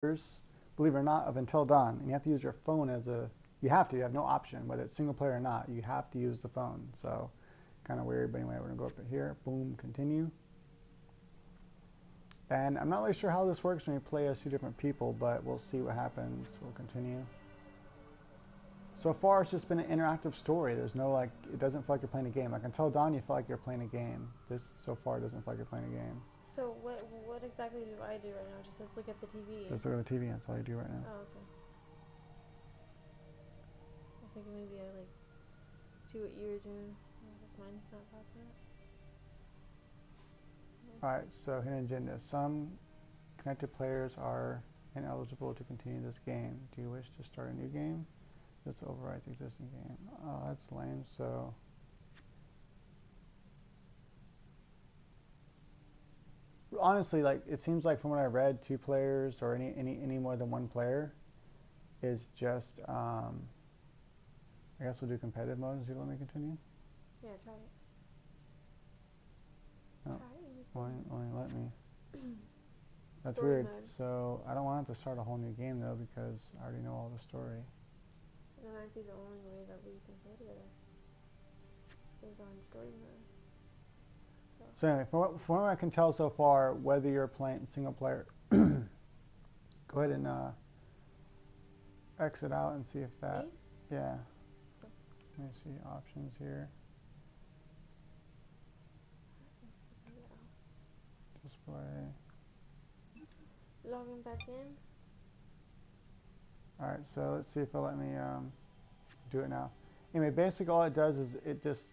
believe it or not, of Until Dawn, and you have to use your phone as a. You have no option, whether it's single player or not. You have to use the phone. So, kind of weird. But anyway, we're gonna go up to here. Boom, continue. And I'm not really sure how this works when you play as two different people, but we'll see what happens. We'll continue. So far, it's just been an interactive story. There's no, like, it doesn't feel like you're playing a game. Like, Until Dawn, you feel like you're playing a game. This, so far, doesn't feel like you're playing a game. So what exactly do I do right now? Just look at the TV? Just look at the TV, that's all you do right now. Oh, okay. I was thinking maybe I, like, do what you were doing. Mine's not popping up. Alright, so hidden agenda. Some connected players are ineligible to continue this game. Do you wish to start a new game? This overwrites the existing game. Oh, that's lame. So honestly, like, it seems like from what I read, 2 players or any more than 1 player is just I guess we'll do competitive mode and see if let me continue. Yeah, try it. No, only let me. That's Story weird. mode. So I don't want to start a whole new game though because I already know all the story. That might be the only way that we can play together. Is on story mode. So anyway, from what I can tell so far, whether you're playing single player, go ahead and exit out and see if that. Me? Yeah. Let me see options here. Display. Logging back in. Alright, so let's see if it'll let me do it now. Anyway, basically all it does is it just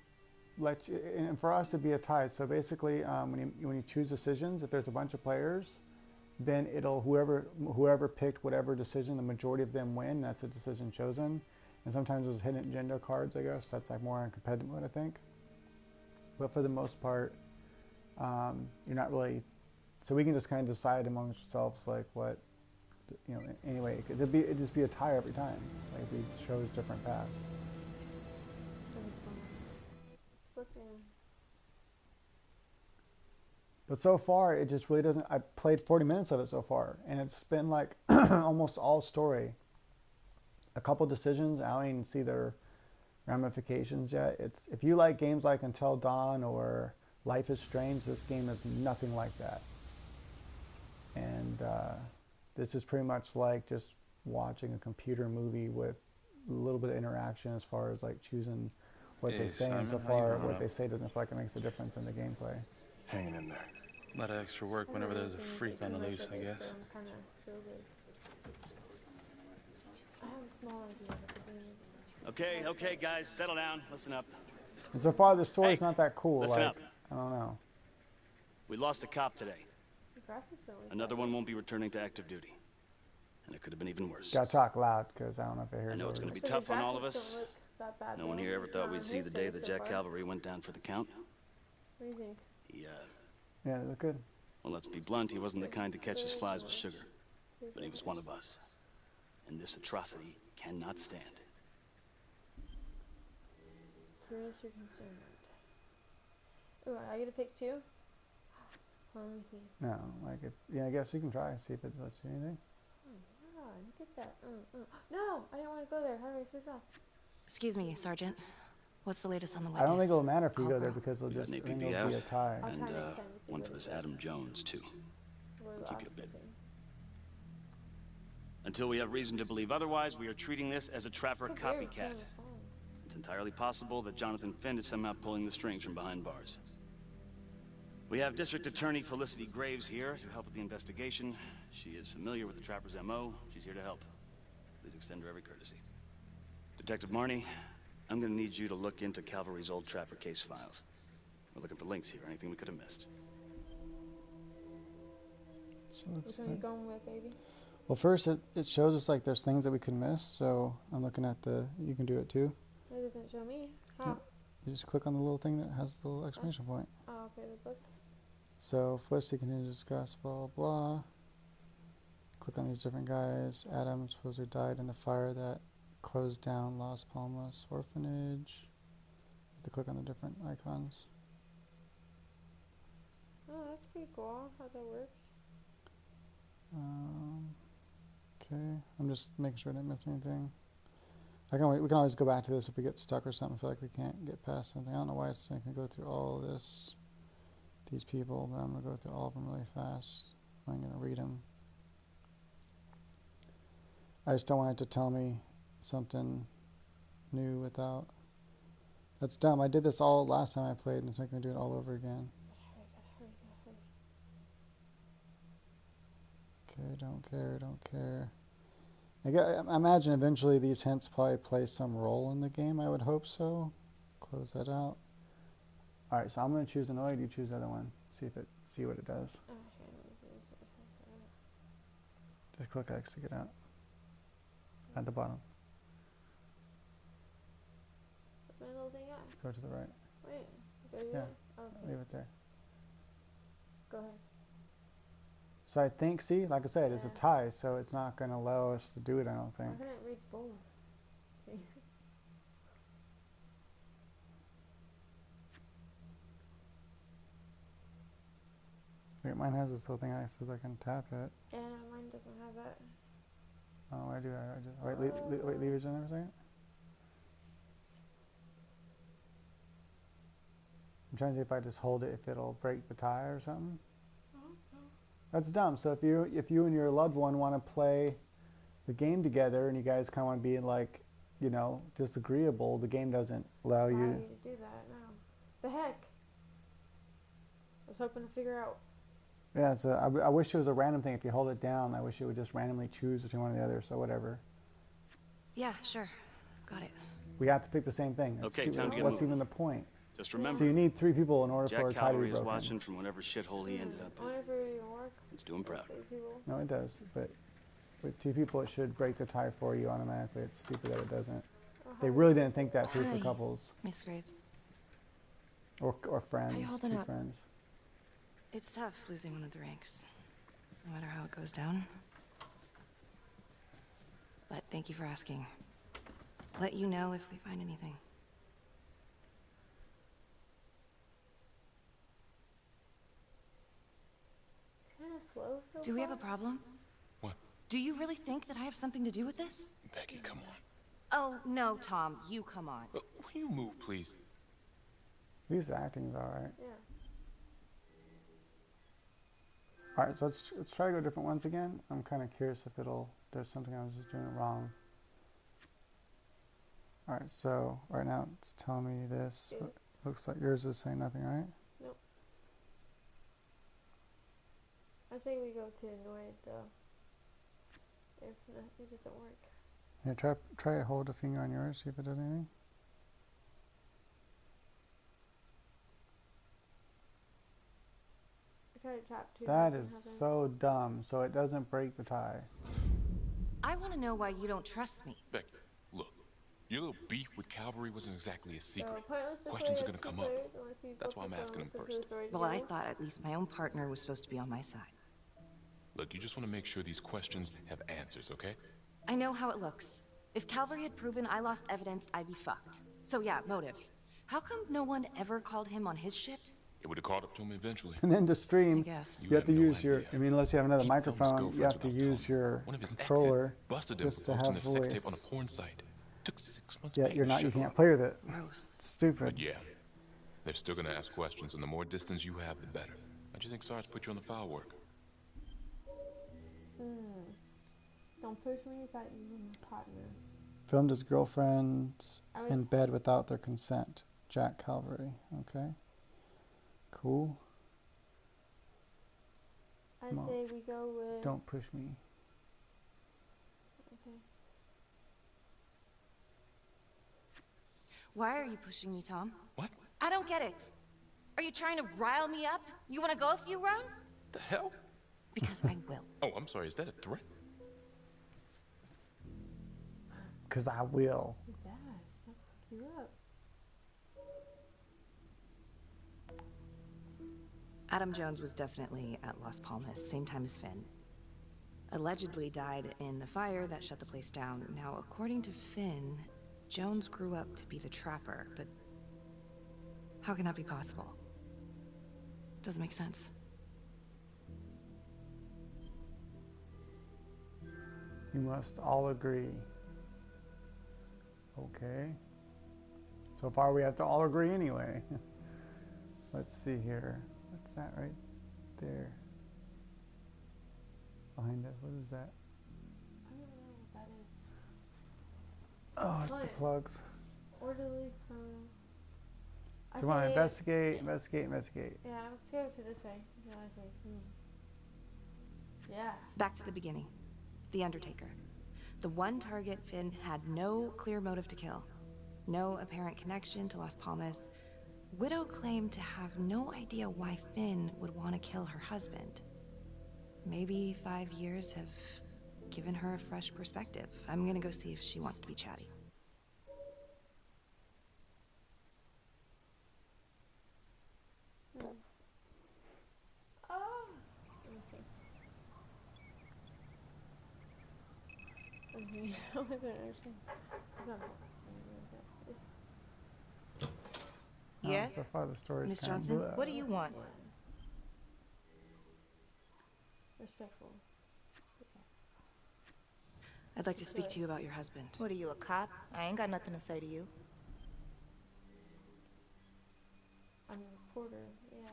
lets you, and for us it'd be a tie. So basically when you choose decisions, if there's a bunch of players, then it'll, whoever picked whatever decision, the majority of them win, that's a decision chosen. And sometimes there's hidden agenda cards, I guess. That's like more on competitive mode, I think. But for the most part, you're not really, so we can just kind of decide amongst ourselves like what, you know, anyway, it'd just be a tie every time, like if we chose different paths. But so far, it just really doesn't, I played 40 minutes of it so far, and it's been like almost all story. A couple decisions, I don't even see their ramifications yet. It's, if you like games like Until Dawn or Life is Strange, this game is nothing like that. And this is pretty much like just watching a computer movie with a little bit of interaction as far as like choosing what they say, Simon, and so far what they say doesn't feel like it makes a difference in the gameplay. Hanging in there. A lot of extra work whenever there's a freak on the loose, I guess. I have a small idea what the game is. Okay, guys, settle down. Listen up. And so far the story's not that cool. Listen like, up. I don't know. We lost a cop today. Another one won't be returning to active duty. And it could have been even worse. Gotta talk loud, because I don't know if it hears. I know it's going to be So tough the on all of graphics us. don't look that bad, No one though. here ever It's thought not we'd on see his the day face the so Jack far. Cavalry went down for the count. What do you think? Yeah, they look good. Well, let's be blunt, he wasn't the kind to catch his flies with sugar. But he was one of us. And this atrocity cannot stand. Curious or concerned? Ooh, I get to pick 2? Let me see. No, like if, yeah, I guess you can try and see if it lets you anything. Oh, wow, look at that. No, I didn't want to go there. How do I switch off? Excuse me, Sergeant. What's the latest on the I witness? don't think it'll matter if you go there Corporal. because it'll We got just, an I think APB it'll be a out. tie. I'll And try next time to see one what for it this does. Adam Jones, too. Or the Keep you a bit. opposite thing. Until we have reason to believe otherwise, we are treating this as a trapper It's so weird playing copycat. the phone. It's entirely possible that Jonathan Finn is somehow pulling the strings from behind bars. We have District Attorney Felicity Graves here to help with the investigation. She is familiar with the trapper's MO. She's here to help. Please extend her every courtesy. Detective Marney, I'm gonna need you to look into Calvary's old trapper case files. We're looking for links here, anything we could have missed. So Which one are you going with, baby? well, first it shows us like there's things that we could miss. So I'm looking at the. You can do it too. It doesn't show me. How? You just click on the little thing that has the little exclamation point. Oh, okay, the book. So Felicity continues to discuss blah blah. Click on these different guys. Adam supposedly died in the fire that closed down Las Palmas Orphanage. You have to click on the different icons. Oh, that's pretty cool how that works. Okay, I'm just making sure I didn't miss anything. We can always go back to this if we get stuck or something. I feel like we can't get past something. I don't know why it's making me go through all of this, these people, but I'm going to go through all of them really fast. I'm going to read them. I just don't want it to tell me something new without... That's dumb. I did this all last time I played, and it's making me do it all over again. Okay, don't care, don't care. I imagine eventually these hints probably play some role in the game. I would hope so. Close that out. All right, so I'm going to choose annoyed. You choose the other one. See what it does. Just click X to get out. At the bottom. My little thing at? Go to the right. Wait. Go to Yeah. Okay. Leave it there. Go ahead. So I think, see, like I said, it's a Yeah. tie, so it's not going to allow us to do it, I don't think. I couldn't read both. See? Look, mine has this little thing that says I can tap it. Yeah, mine doesn't have that. Oh, I do. I just, wait, leave it in there for a second. I'm trying to see if I just hold it, if it'll break the tie or something. That's dumb. So if you and your loved one want to play the game together and you guys kind of want to be like, you know, disagreeable, the game doesn't allow you to do that. No. The heck? I was hoping to figure out. Yeah, so I wish it was a random thing. If you hold it down, I wish it would just randomly choose between one or the other, so whatever. Yeah, sure. Got it. We have to pick the same thing. Okay, time to get What's moving. even the point? Just remember, So you need 3 people in order Jack for a tie to Calvary be is broken. watching from whatever shithole he ended up I wonder in. if it would even work. Let's do him proud. No, it does, but with 2 people, it should break the tie for you automatically. It's stupid that it doesn't. They really didn't think that through for Hi. couples Miss Graves. or friends, How you holding 2 up? friends. It's tough losing one of the ranks, no matter how it goes down. But thank you for asking. Let you know if we find anything. It's kind of slow so Do we have a far. problem? What? Do you really think that I have something to do with this? Becky, come on. Oh, no, Tom. You come on. Will you move, please? At least the acting's alright. Yeah. Alright, so let's try to go different ones again. I'm kind of curious if there's something I was just doing wrong. Alright, so right now it's telling me this. Yeah. Looks like yours is saying nothing, right? Nope. I say we go to annoyed though. If not, it doesn't work. Here, try to hold a finger on yours, see if it does anything. I tried to tap 2. That is so dumb. So it doesn't break the tie. I want to know why you don't trust me. Becky, look. Your little beef with Calvary wasn't exactly a secret. So pointless to Questions play are gonna as come 2 up. players unless you That's why I'm focus asking on them listening to first. the story Well, I together. thought at least my own partner was supposed to be on my side. Look, you just want to make sure these questions have answers, okay? I know how it looks. If Calvary had proven I lost evidence, I'd be fucked. So yeah, motive. How come no one ever called him on his shit? It would have caught up to him eventually. And then to I stream, guess. you have to no use your, idea. I mean, unless you have another He filmed his microphone, you girlfriends have to without use telling. your One of his controller exes busted him just for to posting have their sex tape on voice. a porn site. Took 6 months. Yeah, paying you to can't shut her play up. with it. Gross. It's stupid. But yeah, they're still gonna ask questions, and the more distance you have, the better. How'd you think Sarge put you on the file work? Don't push me if I even my partner. Filmed his girlfriends I was- in bed without their consent. Jack Calvary. Okay. Cool. I Come on. say we go with. Don't push me. Okay. Why are you pushing me, Tom? What? I don't get it. Are you trying to rile me up? You want to go a few rounds? The hell? Because I will. Oh, I'm sorry. Is that a threat? Because I will. It does. I'll fuck you up. Adam Jones was definitely at Las Palmas, same time as Finn. Allegedly died in the fire that shut the place down. Now, according to Finn, Jones grew up to be the trapper, but how can that be possible? Doesn't make sense. You must all agree. Okay. So far we have to all agree anyway. Let's see here. What's that right there? Behind us, what is that? I don't know what that is. Oh, it's the Client. plugs. Orderly criminal. So you want to investigate, investigate. Yeah, let's go to this way. Yeah, I think. Yeah. Back to the beginning. The Undertaker. The one target Finn had no clear motive to kill. No apparent connection to Las Palmas. Widow claimed to have no idea why Finn would want to kill her husband. Maybe 5 years have given her a fresh perspective. I'm gonna go see if she wants to be chatty. Oh. Okay. Okay. I don't understand. Yes? So far the story's Miss kind of Johnson? blah. What do you want? Respectful. I'd like to speak to you about your husband. What are you, a cop? I ain't got nothing to say to you. I'm a reporter. Yeah.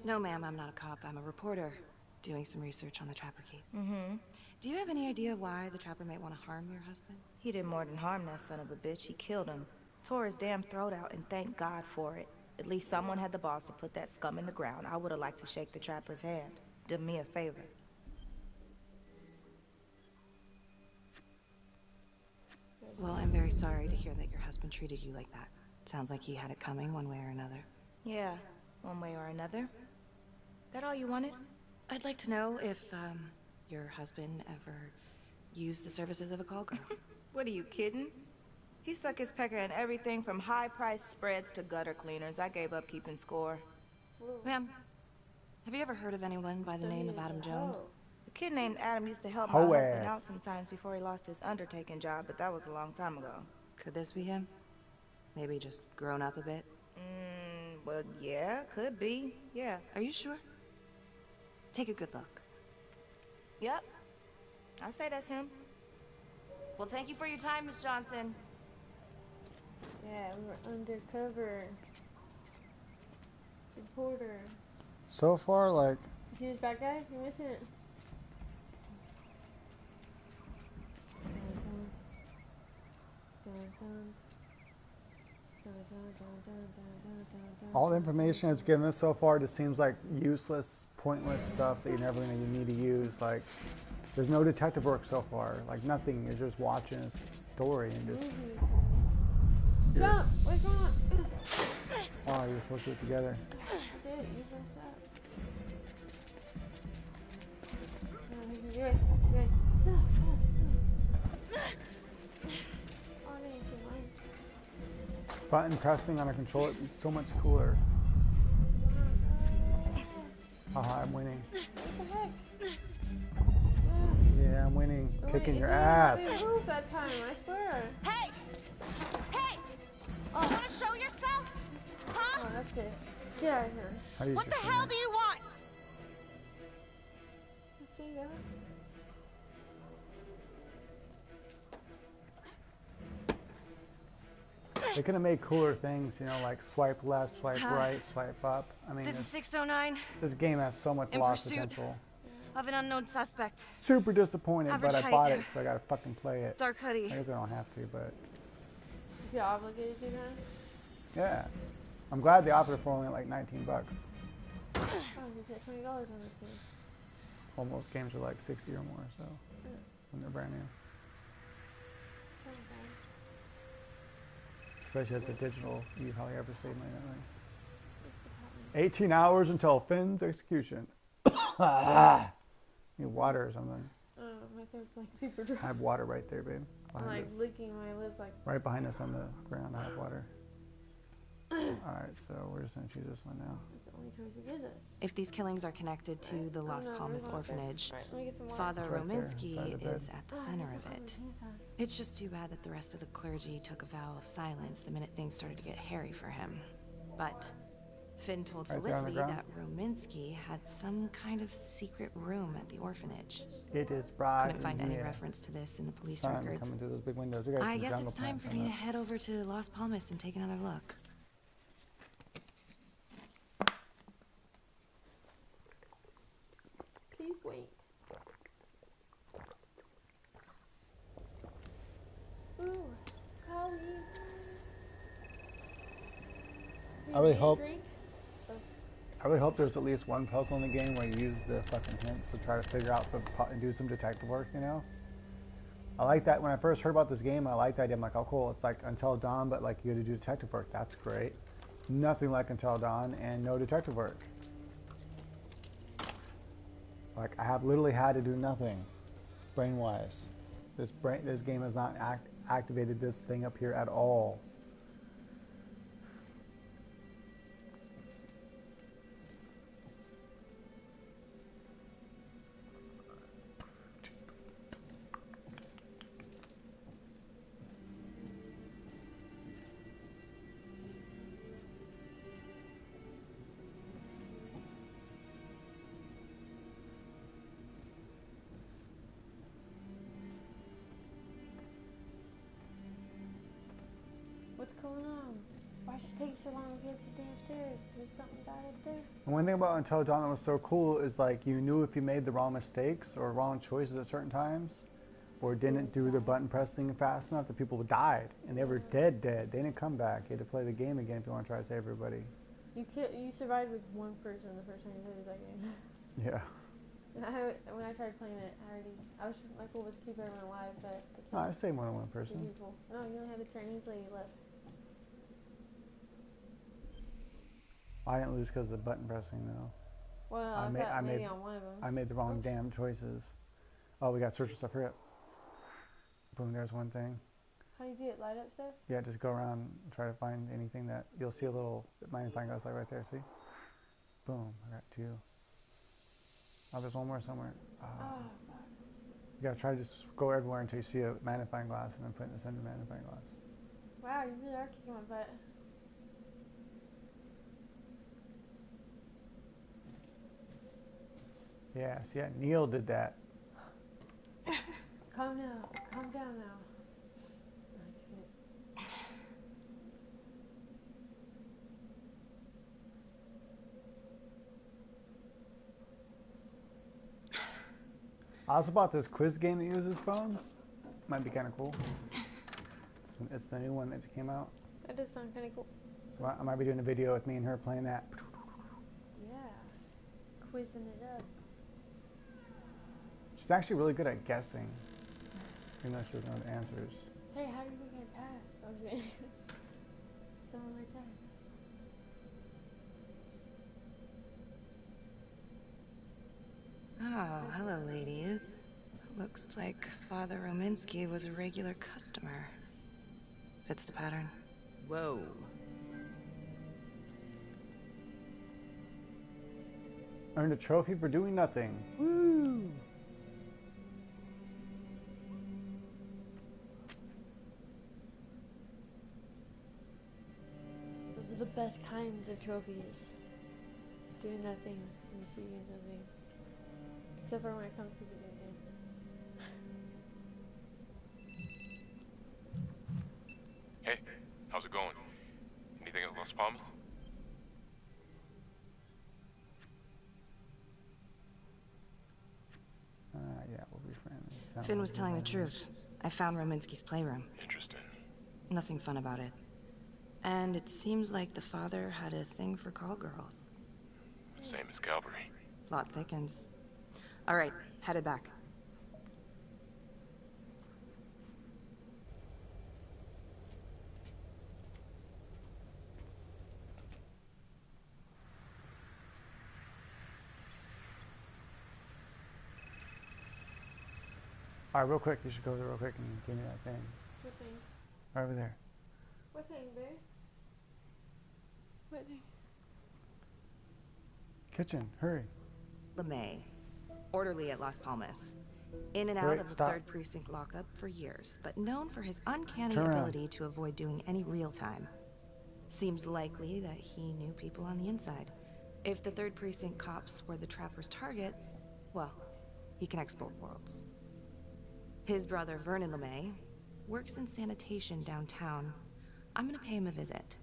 No, ma'am, I'm not a cop. I'm a reporter doing some research on the Trapper case. Mm-hmm. Do you have any idea why the Trapper might want to harm your husband? He did more than harm that son of a bitch. He killed him. Tore his damn throat out, and thank God for it. At least someone had the balls to put that scum in the ground. I would have liked to shake the Trapper's hand. Do me a favor. Well, I'm very sorry to hear that your husband treated you like that. Sounds like he had it coming one way or another. Yeah, one way or another. That all you wanted? I'd like to know if, your husband ever used the services of a call girl. What are you kidding? He suck his pecker in everything from high-priced spreads to gutter cleaners. I gave up keeping score. Ma'am, have you ever heard of anyone by the name of Adam Jones? A kid named Adam used to help my Hoe husband ass. out sometimes before he lost his undertaking job, but that was a long time ago. Could this be him? Maybe just grown up a bit? Well, yeah, could be. Yeah. Are you sure? Take a good look. Yep. I say that's him. Well, thank you for your time, Miss Johnson. Yeah, we were undercover. Reporter. So far, like, You see this bad guy? You're missing it. all the information it's given us so far just seems like useless, pointless stuff that you're never going to need to use. Like, there's no detective work so far. Like, nothing. You're just watching a story and just... Jump! What's going on? Oh, you're supposed to do it together. I did. You messed up. No, he can do it. Good. No. Oh, no, you can line. Button pressing on a controller is so much cooler. Haha, I'm winning. What the heck? Yeah, I'm winning. Oh, Kicking wait, your it didn't ass. let me move that time, I swear. Hey! Hey! Oh, Want to show yourself? Huh? oh, that's it. Get out of here. How do you What the just hell win? do you want? See that? They could have made cooler things, you know, like swipe left, swipe right, swipe up. I mean, This is 609 this game has so much In lost pursuit. potential. of an unknown suspect. Super disappointed, Average but I height. bought it, so I gotta fucking play it. Dark hoodie. I guess I don't have to, but You feel obligated to do that? yeah. I'm glad they offered it for only like 19 bucks. Oh, you said $20 on this thing. Well, most games are like 60 or more, so when they're brand new. Especially as a digital, you hardly ever save money that way. 18 hours until Finn's execution. Need water or something. Oh, my throat's like super dry. I have water right there, babe. I'm Behind like us. licking my lips like. Right behind us on the ground, I have water. Alright, so we're just gonna choose this one now. That's the only choice it gives us. If these killings are connected to the Las no, Palmas there's one up there. orphanage, Alright, let me get some water. Father It's right there, Rominsky inside the bed. is at the center of it. It's just too bad that the rest of the clergy took a vow of silence the minute things started to get hairy for him. But Finn told Right there on the Felicity ground. that Rominsky had some kind of secret room at the orphanage. It is bright Couldn't find in any here. reference to this in the police Sun records. coming through those big windows. We got I some guess jungle it's time plants for on me to that. head over to Las Palmas and take another look. Please wait. Ooh, Collie. I really Need a hope- drink? I really hope there's at least one puzzle in the game where you use the fucking hints to try to figure out and do some detective work, you know? I like that. When I first heard about this game, I liked the idea. I'm like, oh cool, it's like Until Dawn, but like you gotta do detective work. That's great. Nothing like Until Dawn and no detective work. Like I have literally had to do nothing brain-wise. This game has not activated this thing up here at all. What's going on? Why should it take so long to get to downstairs? There's something bad up there? And one thing about Until Dawn that was so cool is like you knew if you made the wrong mistakes or wrong choices at certain times, or didn't do the button pressing fast enough, that people died and they were dead. They didn't come back. You had to play the game again if you want to try to save everybody. You survived with one person the first time you played that game. Yeah. And when I tried playing it, my goal was to keep everyone alive, but No, I I killed saved more than one 2 person. people. No, you only had the Chinese lady left. I didn't lose because of the button pressing though. Well, I I made- thought I maybe made- on one of them. I made the wrong damn choices. Oh, we got search stuff. Hurry up. Boom, there's one thing. How do you do it? Light up stuff? Yeah, just go around and try to find anything that you'll see a little magnifying glass like right there. See? Boom, I got 2. Oh, there's one more somewhere. Oh, fuck. You gotta try to just go everywhere until you see a magnifying glass and then put it in the center of the magnifying glass. Wow, you really are kicking my butt. Yeah, see, Neil did that. Calm down. Calm down now. No, just kidding. I also bought this quiz game that uses phones. Might be kind of cool. It's the new one that just came out. That does sound kind of cool. So I might be doing a video with me and her playing that. Yeah. Quizzing it up. She's actually really good at guessing. Even though she doesn't know the answers. Hey, how do you think I passed? I was gonna someone like that. Oh, hello, ladies. Looks like Father Rominsky was a regular customer. Fits the pattern. Whoa. Earned a trophy for doing nothing. Woo! Those are the best kinds of trophies. Doing nothing and receiving something. Except for when it comes to video games. Hey, how's it going? Anything at Las Palmas? Yeah, we'll be friends. Finn was telling the truth. I found Rominsky's playroom. Interesting. Nothing fun about it. And it seems like the father had a thing for call girls. Same as Calvary. Plot thickens. All right, headed back. Alright, real quick, you should go there real quick and give me that thing. What thing? Right over there. What thing, babe? What thing? Kitchen, hurry. LeMay, orderly at Las Palmas. In and out Wait, of the stop. 3rd Precinct lockup for years, but known for his uncanny Turn around. ability to avoid doing any real time. Seems likely that he knew people on the inside. If the 3rd Precinct cops were the Trapper's targets, well, he connects both worlds. His brother, Vernon LeMay, works in sanitation downtown. I'm gonna pay him a visit.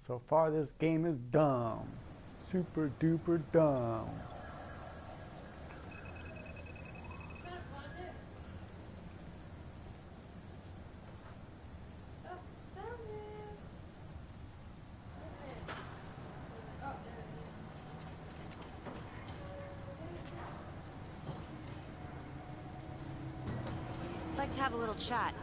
So far, this game is dumb. Super duper dumb. I'd like to have a little chat.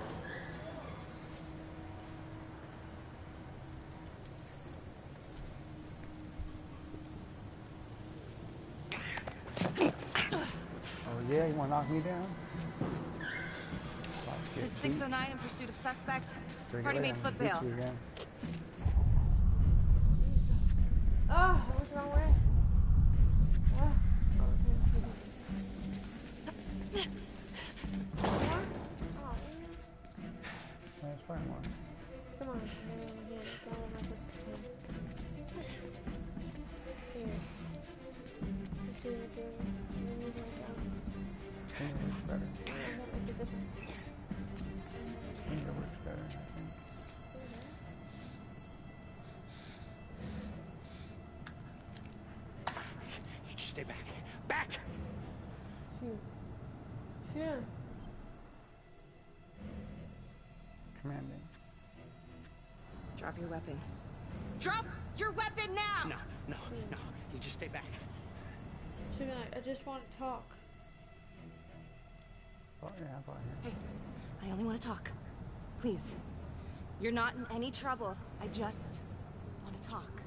Oh yeah, you want to knock me down? This is 609 in pursuit of suspect. Party made foot bail. Oh, what's wrong with it? Oh, That's probably more. come on. Here, it's all in my book. Here. Let's see what you're doing down. I think it works better. That makes a difference. I think it works better, I think. Stay back. Back! Shoot. Shoot. Commanding. Drop your weapon. Drop your weapon now! No. You just stay back. Shoot, I just want to talk. Oh, yeah, about here. Hey, I only want to talk. Please. You're not in any trouble. I just want to talk.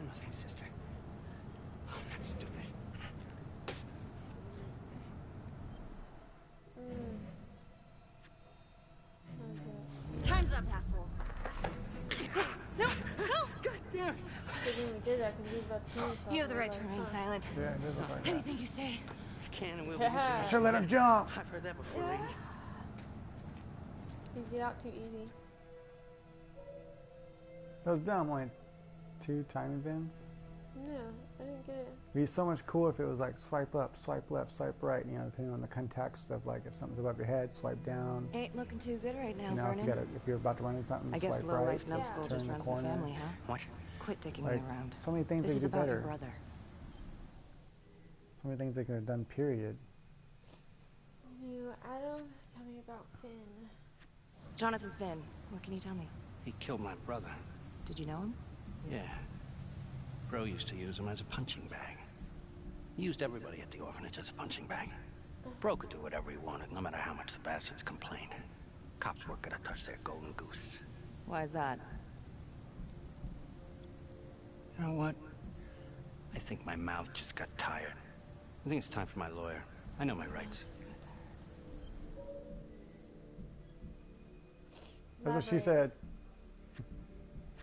Nothing, sister. I'm not stupid. Time's up, asshole. No! God damn it! Good thing we did that because we were about to kill ourselves. You have the right to remain silent. Yeah, it does look like that. Anything you say. Can and will be using I should let him jump. I've heard that before, lady. You get out too easy. That was dumb. Only 2 time events. No, I didn't get it. It'd be so much cooler if it was like swipe up, swipe left, swipe right. You know, depending on the context of like if something's above your head, swipe down. Ain't looking too good right now, You know, Vernon. if you're about to run into something, I guess swipe low right. life numbskull turn just the runs in the corner. family, huh? What? Quit dicking Like, me around. so many things This they is could do about better. your brother. So many things they could have done. Period. No, Adam, tell me about Finn. Jonathan Finn, what can you tell me? He killed my brother. Did you know him? Yeah. Bro used to use him as a punching bag. He used everybody at the orphanage as a punching bag. Bro could do whatever he wanted, no matter how much the bastards complained. Cops weren't gonna touch their golden goose. Why is that? You know what? I think my mouth just got tired. I think it's time for my lawyer. I know my rights. That's what she said.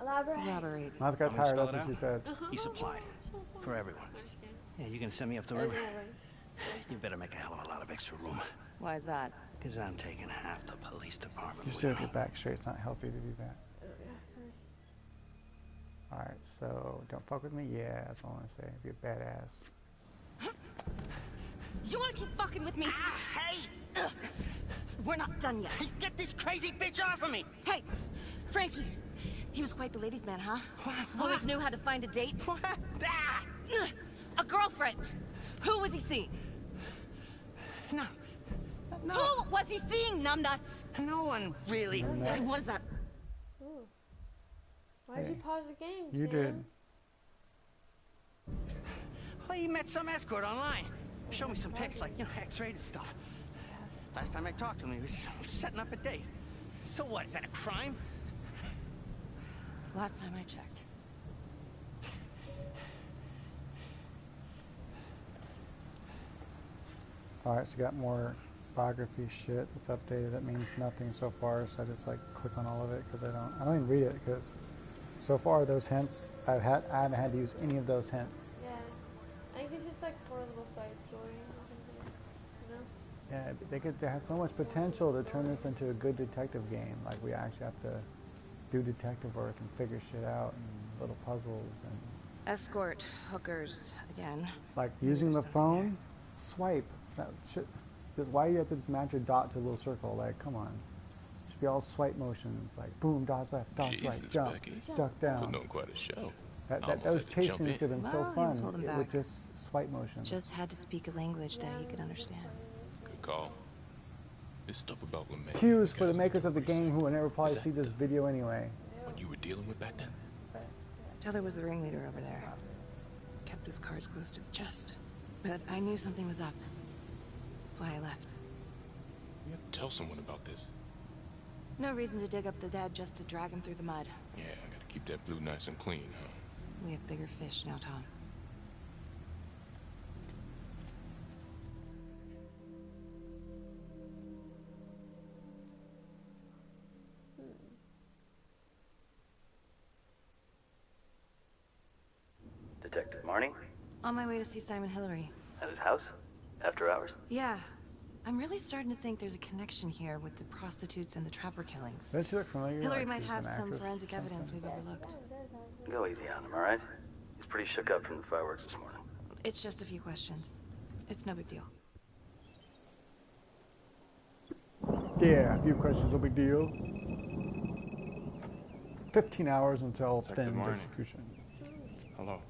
Elaborate. Elaborate. Mouth got Want me to tired. spell That's it what she out? said. He supplied. For everyone. Yeah, you gonna send me up the river? You better make a hell of a lot of extra room. Why is that? Because I'm taking half the police department You with sit with me. your back straight. It's not healthy to do that. Alright, so don't fuck with me. Yeah, that's all I want to say. Be a badass. You wanna keep fucking with me? Hey! We're not done yet. Get this crazy bitch off of me! Hey, Frankie. He was quite the ladies' man, huh? Always knew how to find a date. What? Ah! A girlfriend. Who was he seeing? No. No. Who was he seeing, numbnuts? No one really. Hey, what is that? Ooh. Why did you pause the game, You Sam? did. Well, you met some escort online. Showed me some pics, like, X-rated stuff. Last time I talked to him, he was setting up a date. So what, is that a crime? Last time I checked. Alright, so got more biography shit that's updated. That means nothing so far, so I just like click on all of it because I don't even read it because so far those hints I haven't had to use any of those hints. Yeah. I think it's just like for a little side story or something. You know? Yeah, they have so much potential to turn this into a good detective game. Like we actually have to do detective work and figure shit out and little puzzles and Escort, hookers, again. like Maybe using the there's something here. phone, swipe. That shit. Why do you have to just match your dot to a little circle? Like, come on. It should be all swipe motions. Like, boom, dots left, dots Jesus, right, jump, Becky. duck down. Putting on quite a show. Those chase scenes could have been so Well, he was fun holding with back. just swipe motion. Just had to speak a language that he could understand. Good call. This stuff about LeMay. Cues for the makers of the game who will never probably see this video anyway. What you were dealing with back then? Teller was the ringleader over there. Kept his cards close to the chest. But I knew something was up. That's why I left. You have to tell someone about this. No reason to dig up the dead just to drag him through the mud. Yeah, I gotta keep that blue nice and clean, huh? We have bigger fish now, Tom. Detective Marnie? On my way to see Simon Hillary. At his house? After hours? Yeah. I'm really starting to think there's a connection here with the prostitutes and the trapper killings. Does she look familiar? Hillary like might she's have an some actress forensic or something? evidence we've overlooked. Go easy on him, alright? He's pretty shook up from the fireworks this morning. It's just a few questions. It's no big deal. Yeah, a few questions, no big deal. 15 hours until Detective Finn's Marnie. execution. Hello.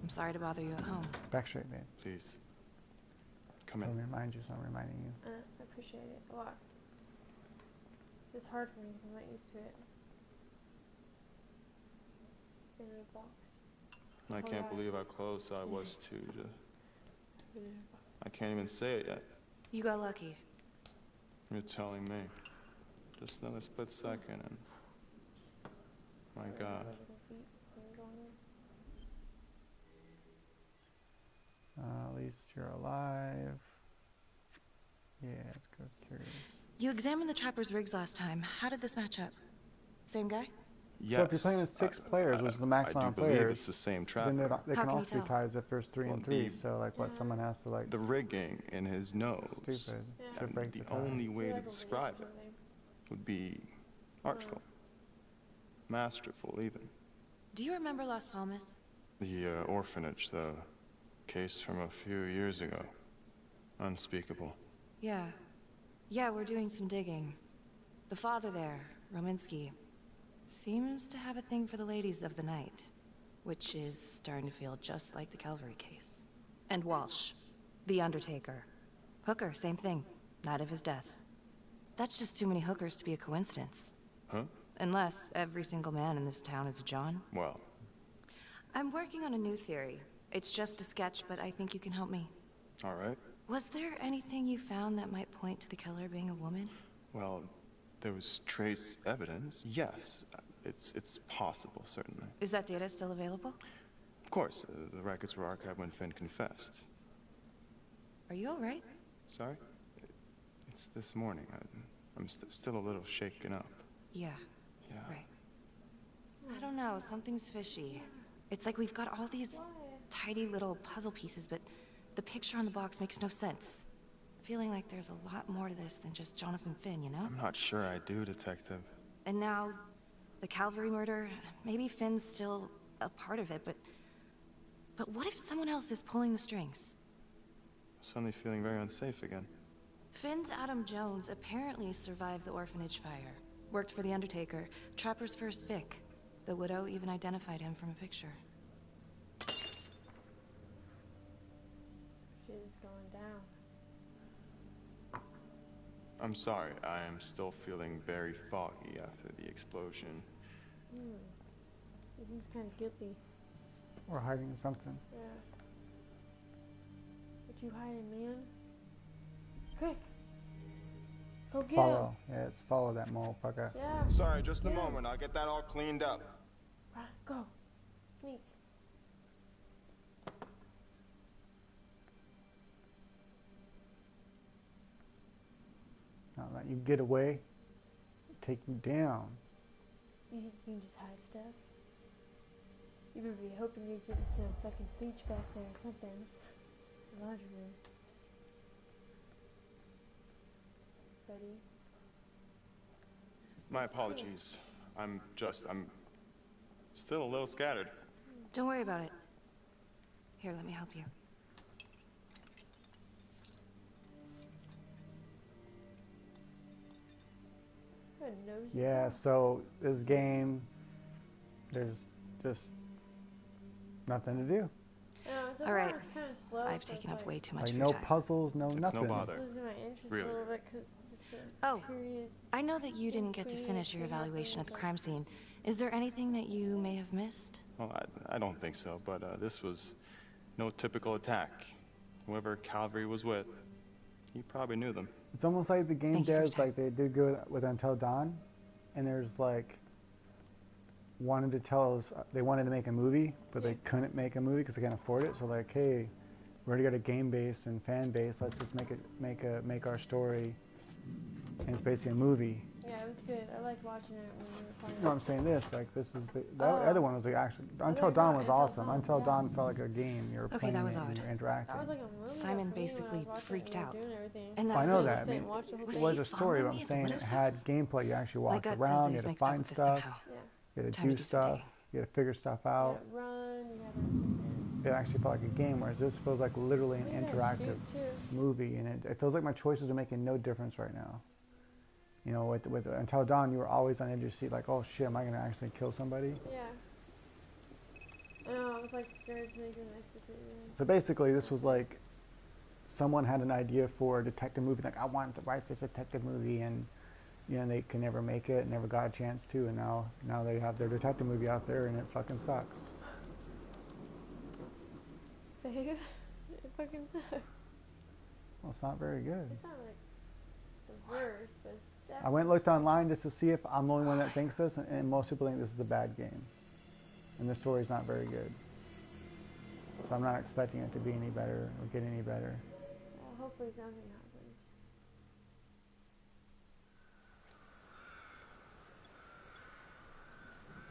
I'm sorry to bother you at home. Back straight, man. Please. Come Let in. me remind you, so I'm reminding you. I appreciate it a lot. It's hard for me because I'm not used to it. Been in a box. I can't believe how close I was to I can't even say it yet. You got lucky. You're telling me. Just another split second and... My God. At least you're alive. Yeah, let's go curious. You examined the trapper's rigs last time. How did this match up? Same guy? Yes. So if you're playing with 6 players, which is the maximum I amount do of believe players, it's the same then trapper. they How can can you also be tell? ties if there's 3 and 3. So like what, someone has to like... The rigging in his nose. Stupid. Should And break the tie. only way to describe it would be artful. Masterful, even. Do you remember Las Palmas? The orphanage, the case from a few years ago. Unspeakable. Yeah. Yeah, we're doing some digging. The father there, Rominsky, seems to have a thing for the ladies of the night, which is starting to feel just like the Calvary case. And Walsh, the Undertaker. Hooker, same thing. Night of his death. That's just too many hookers to be a coincidence. Huh? Unless every single man in this town is a John. Well, I'm working on a new theory. It's just a sketch, but I think you can help me. all right. Was there anything you found that might point to the killer being a woman? Well, there was trace evidence. Yes, it's possible, certainly. Is that data still available? Of course, the records were archived when Finn confessed. Are you alright? Sorry? It's this morning. I'm still a little shaken up. Yeah, Yeah. right. I don't know, something's fishy. It's like we've got all these tidy little puzzle pieces, but the picture on the box makes no sense. Feeling like there's a lot more to this than just Jonathan Finn, you know? I'm not sure I do, Detective. And now, the Calvary murder, maybe Finn's still a part of it, but what if someone else is pulling the strings? I'm suddenly feeling very unsafe again. Finn's Adam Jones apparently survived the orphanage fire. Worked for the Undertaker, Trapper's first Vic. The widow even identified him from a picture. Shit is going down. I'm sorry, I am still feeling very foggy after the explosion. He seems kind of guilty. Or hiding something. Yeah. What you hiding, man? Quick! Go get him! Follow. Yeah, it's follow that motherfucker. Yeah. Sorry, just a Yeah. moment. I'll get that all cleaned up. Right, go. Sneak. Now let you get away. Take you down. You think you can just hide stuff? You better be hoping you're getting some fucking bleach back there or something. Laundry room. buddy. My apologies. I'm still a little scattered. Don't worry about it. Here, let me help you. Yeah, so this game, there's just nothing to do. So all right, it's kind of slow, I've so taken it's up way too much like of no your time. puzzles, no It's nothing. no bother. losing my interest Really. a little bit, cause just the Oh, period. I know that you didn't get to finish your evaluation of the crime scene. Is there anything that you may have missed? Well, I don't think so, but this was no typical attack. Whoever Calvary was with, he probably knew them. It's almost like the game devs, like they did go with Until Dawn, and there's like wanted to tell us they wanted to make a movie, but they couldn't make a movie because they can't afford it. So like, hey, we already got a game base and fan base. Let's just make our story, and it's basically a movie. Yeah, it was good. I liked watching it when we were playing. You know what I'm saying? This is the other one was like actually Until Dawn was awesome. Until Dawn felt like a game. You were playing that was it odd. and you were interacting. That was like a movie Simon for me when I basically was watching freaked it and out. we were doing everything. And that I know really that. I mean, watch the whole it thing. was a story, but I'm saying it had gameplay. You actually walked around. You had to find stuff. You had to do stuff. You had to figure stuff out. You had to run. You had to. It actually felt like a game, whereas this feels like literally an interactive movie, and it feels like my choices are making no difference right now. You know, with Until Dawn, you were always on the edge of your seat, like, oh shit, am I gonna actually kill somebody? Yeah. I know, I was like scared to make the next decision. So basically, this was like someone had an idea for a detective movie, like I want to write this detective movie, and you know they could never make it, never got a chance to, and now they have their detective movie out there, and it fucking sucks. It fucking sucks. Well, it's not very good. It's not like the worst, but it's I went and looked online just to see if I'm the only one that thinks this, and most people think this is a bad game. And the story's not very good. So I'm not expecting it to be any better or get any better. Well, hopefully something happens.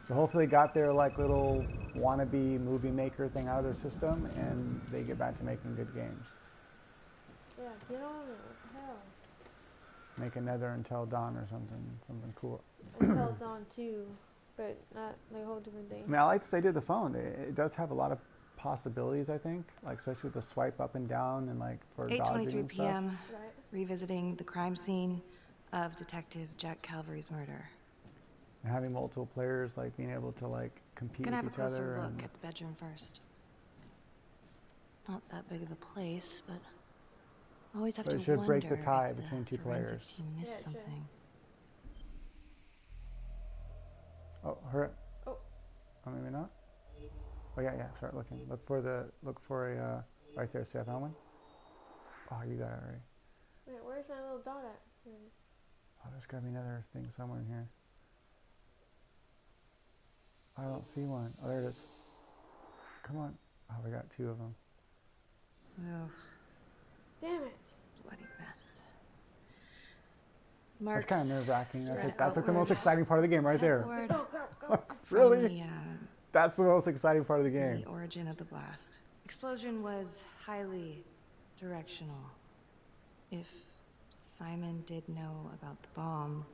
So hopefully they got their like little wannabe movie maker thing out of their system, and they get back to making good games. Yeah, get on it. What the hell? Make another Until Dawn or something cool. Until Dawn 2, but not like a whole different thing. I mean, I like that they did the phone. It does have a lot of possibilities, I think, like especially with the swipe up and down and like for dodging 8:23 and p.m. stuff. Right. Revisiting the crime scene of Detective Jack Calvary's murder. And having multiple players, like being able to like compete Gonna have with a each closer other. look at the bedroom first. It's not that big of a place, but always have But to it should wonder break the tie if between two forensic players. team missed something. Oh, her. Oh. Oh, maybe not. Oh yeah. Start looking. Look for a right there. See, I found one. Oh, you got it already. Wait, where's my little dot at? Here it is. Oh, there's gotta be another thing somewhere in here. I don't see one. Oh, there it is. Come on. Oh, we got two of them. Oh, Damn it. bloody mess. That's kind of nerve-wracking. That's like the outward. most exciting part of the game right there. Go, go, go. Really? That's the most exciting part of the game. The origin of the blast. Explosion was highly directional. If Simon did know about the bomb,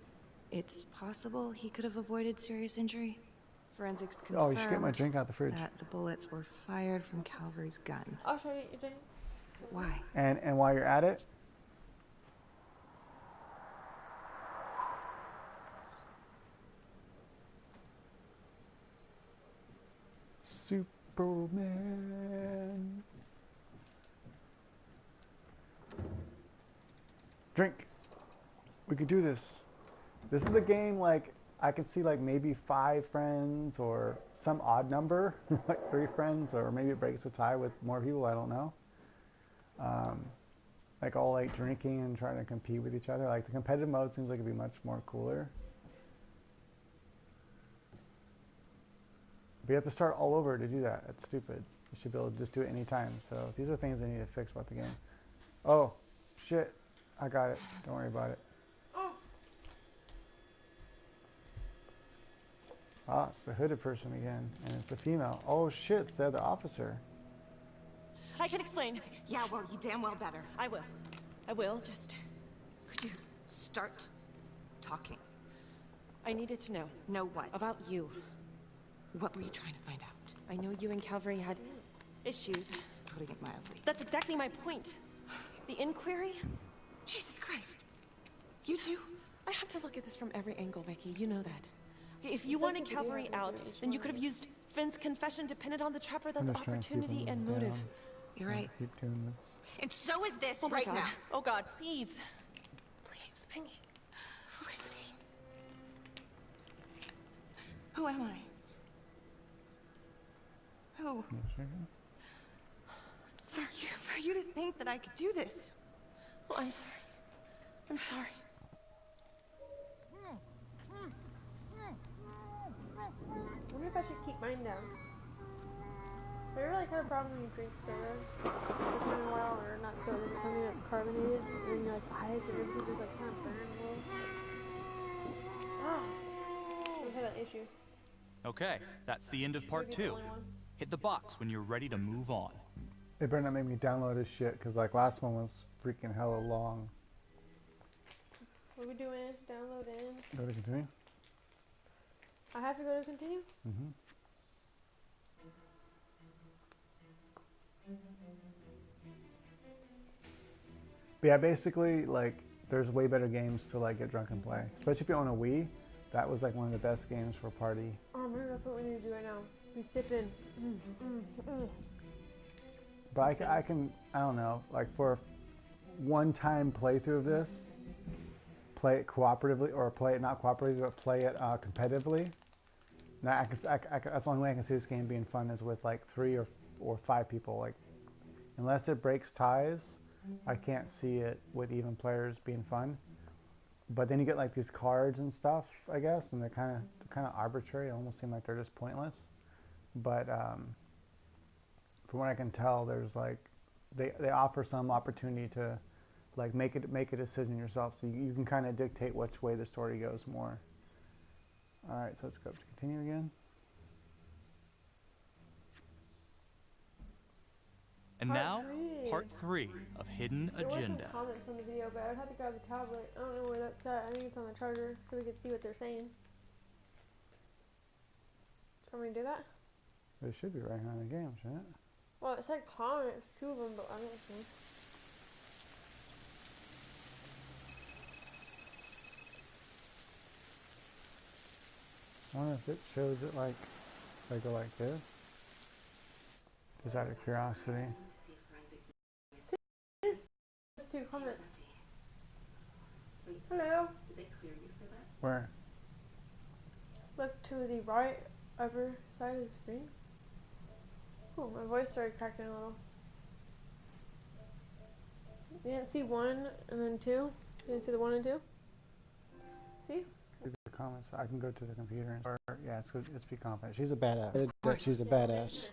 it's possible he could have avoided serious injury. Forensics confirmed Oh, you should get my drink out the fridge. that the bullets were fired from Calvary's gun. I'll show you your drink. Why? And while you're at it, Superman. Drink. We could do this. This is a game like I could see like maybe 5 friends or some odd number, like 3 friends, or maybe it breaks a tie with more people. I don't know. Like all like drinking and trying to compete with each other. Like the competitive mode seems like it'd be much more cooler. But you have to start all over to do that. That's stupid. You should be able to just do it anytime. So these are things they need to fix about the game. Oh, shit. I got it. Don't worry about it. Ah, it's the hooded person again. And it's a female. Oh, shit. It's the other officer. I can explain. Yeah, well, you damn well better. I will. Just... Could you Start talking. I needed to know. Know what? About you. What were you trying to find out? I know you and Calvary had issues. It's putting it mildly. That's exactly my point. The inquiry? Jesus Christ. You too? I have to look at this from every angle, Becky. You know that. Okay, if you wanted Calvary out, then you could have used Finn's confession to pin it on the Trapper. That's opportunity and motive. You're right. Keep doing this. And so is this Oh my right God. now. Oh God, please. Please, Becky. Felicity. Who am I? Who? For you to think that I could do this. Oh, I'm sorry. I'm sorry. I wonder if I should keep mine down. I really had a problem when you drink soda once in a while, or not soda, but something that's carbonated, and then your like eyes and everything just like kind of burn a little. I've had that issue. Okay, that's the end of part 2. Hit the box when you're ready to move on. They better not make me download this shit, because like last one was freaking hella long. What are we doing? Download in. Go to continue? I have to go to continue? Mm-hmm. But yeah, basically, like, there's way better games to like get drunk and play. Especially if you own a Wii. That was like one of the best games for a party. Oh man, that's what we need to do right now. Be sipping. But I don't know, like for a one-time playthrough of this, play it cooperatively, or play it not cooperatively, but play it competitively. Now, that's the only way I can see this game being fun is with like 3 or 5 people. Like, unless it breaks ties, I can't see it with even players being fun. But then you get like these cards and stuff, I guess, and they're kind of arbitrary. They almost seem like they're just pointless. But from what I can tell, there's like they offer some opportunity to like make a decision yourself, so you can kind of dictate which way the story goes more. All right, so let's go to continue again. And now, part 3 of Hidden Agenda. There were some comments on the video, but I would have to grab the tablet. I don't know where that's at. I think it's on the charger, so we can see what they're saying. Can we do that? It should be right here on the game, shouldn't it? Well, it said comments, 2 of them, but I don't see. I wonder if it shows it like if I go like this. Just out of curiosity. There's 2 comments. Hello. Did they clear you for that? Where? Look to the right upper side of the screen. Oh, my voice started cracking a little. You didn't see 1 and then 2? You didn't see the 1 and 2? See? The comments. I can go to the computer. Yeah, it's be confident. She's a badass. She's a badass.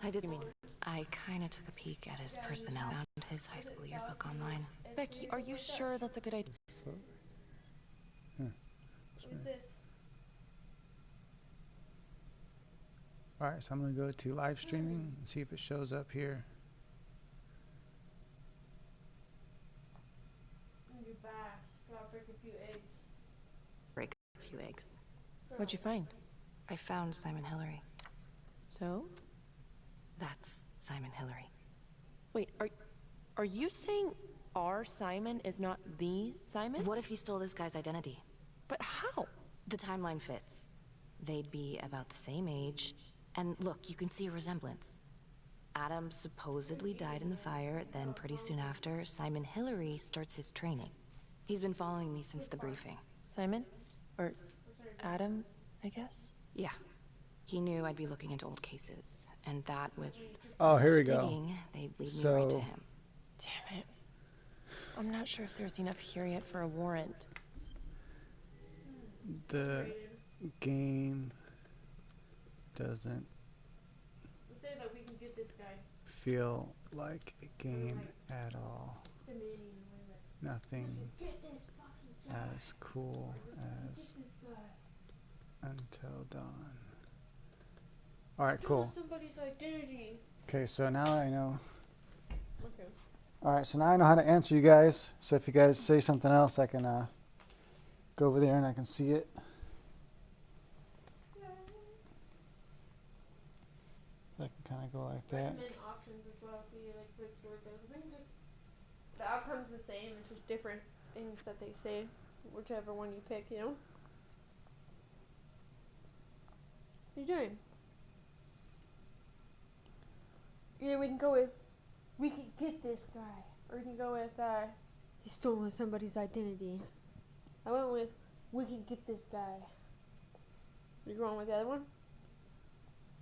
I did mean. I kind of took a peek at his personnel. Found his high school yearbook online. Becky, are you sure that's a good idea? What is this? Alright, so I'm going to go to live streaming and see if it shows up here. I'm gonna do bash. Gotta break a few eggs. Break a few eggs. What'd you find? I found Simon Hillary. So? That's Simon Hillary. Wait, are you saying our Simon is not the Simon? What if he stole this guy's identity? But how? The timeline fits. They'd be about the same age. And look, you can see a resemblance. Adam supposedly died in the fire, then pretty soon after, Simon Hillary starts his training. He's been following me since the briefing. Simon? Or Adam, I guess? Yeah. He knew I'd be looking into old cases, and that with here we digging, go. They'd lead me right to him. Damn it. I'm not sure if there's enough here yet for a warrant. The game doesn't feel like a game at all. Nothing as cool as Until Dawn. Alright, cool. Somebody's identity. Okay, so now I know. Okay. Alright, so now I know how to answer you guys. So if you guys say something else, I can go over there and I can see it. I can kind of go like that. Recommend options as well, see like which story goes. I think just the outcome's the same, it's just different things that they say, whichever one you pick, you know? What are you doing? Yeah, we can go with, we can get this guy. Or we can go with, he stole somebody's identity. I went with, we can get this guy. You going with the other one?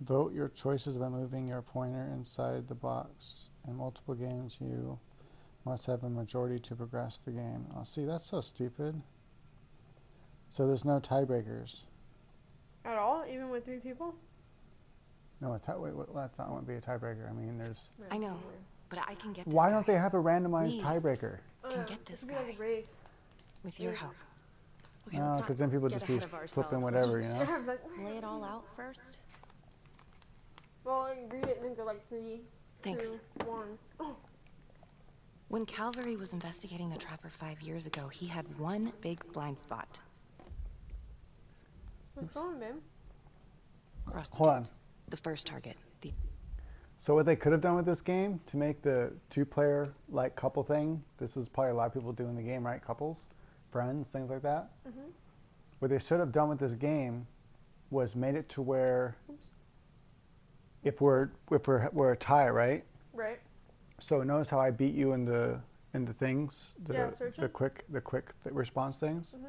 Vote your choices by moving your pointer inside the box. In multiple games, you must have a majority to progress the game. Oh, see, that's so stupid. So there's no tiebreakers. At all? Even with 3 people? No, wait, that's not going to be a tiebreaker. I mean, there's... I know, but I can get this Why guy. don't they have a randomized Me tiebreaker? Can get this guy. Like a race. With your help. Okay, No, because then people just be flipping whatever, you know? Lay it all out first. Well, I can read it and then go like 3, Thanks. 2, 1. Oh. When Calvary was investigating the Trapper 5 years ago, he had one big blind spot. What's going on, babe? Hold on. The first target. So what they could have done with this game to make the 2-player like couple thing, this is probably a lot of people do in the game, right? Couples, friends, things like that. Mm-hmm. What they should have done with this game was made it to where if we're a tie, right? Right. So notice how I beat you in the things, the quick response things. Mm-hmm.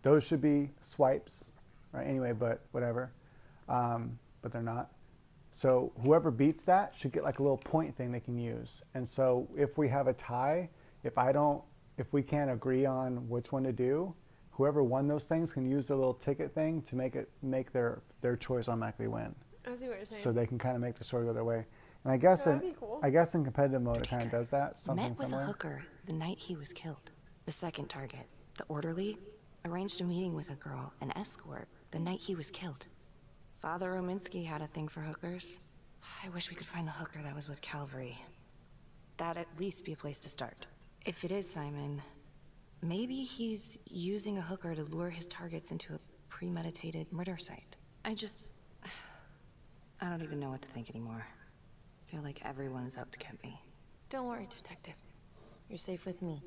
Those should be swipes, right? Anyway, but whatever. But they're not. So whoever beats that should get like a little point thing they can use. And so if we have a tie, if we can't agree on which one to do, whoever won those things can use their little ticket thing to make their choice automatically win. I see what you're saying. So they can kind of make the story go their way. And I guess cool. I guess in competitive mode it kind of does that. Something Met with similar. a hooker the night he was killed. The second target, the orderly, arranged a meeting with a girl, an escort, the night he was killed. Father Rominsky had a thing for hookers. I wish we could find the hooker that was with Calvary. That'd at least be a place to start. If it is Simon, maybe he's using a hooker to lure his targets into a premeditated murder site. I don't even know what to think anymore. I feel like everyone is out to get me. Don't worry, Detective. You're safe with me.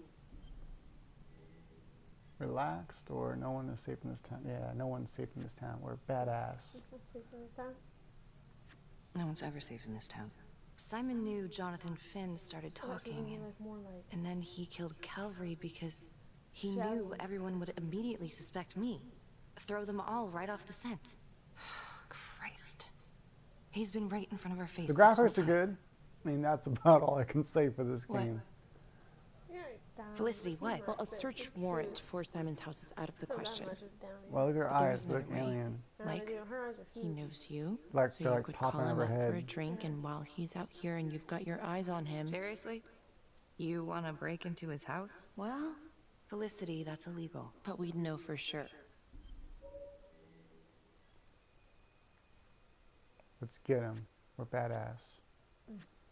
Relaxed, or no one is safe in this town. Yeah, no one's safe in this town. We're badass. Safe in this town? No one's ever safe in this town. Simon knew Jonathan Finn started talking, and then he killed Calvary because he knew everyone would immediately suspect me. Throw them all right off the scent. Christ. He's been right in front of our face. The graphics are good. I mean, that's about all I can say for this game. Felicity, what? Well, a search warrant for Simon's house is out of the question. Well, look at her eyes, look alien. Like, he knows you, like so they're you like could popping call out him of her up for a head. drink, and while he's out here and you've got your eyes on him... Seriously? You want to break into his house? Well... Felicity, that's illegal. But we'd know for sure. Let's get him. We're badass.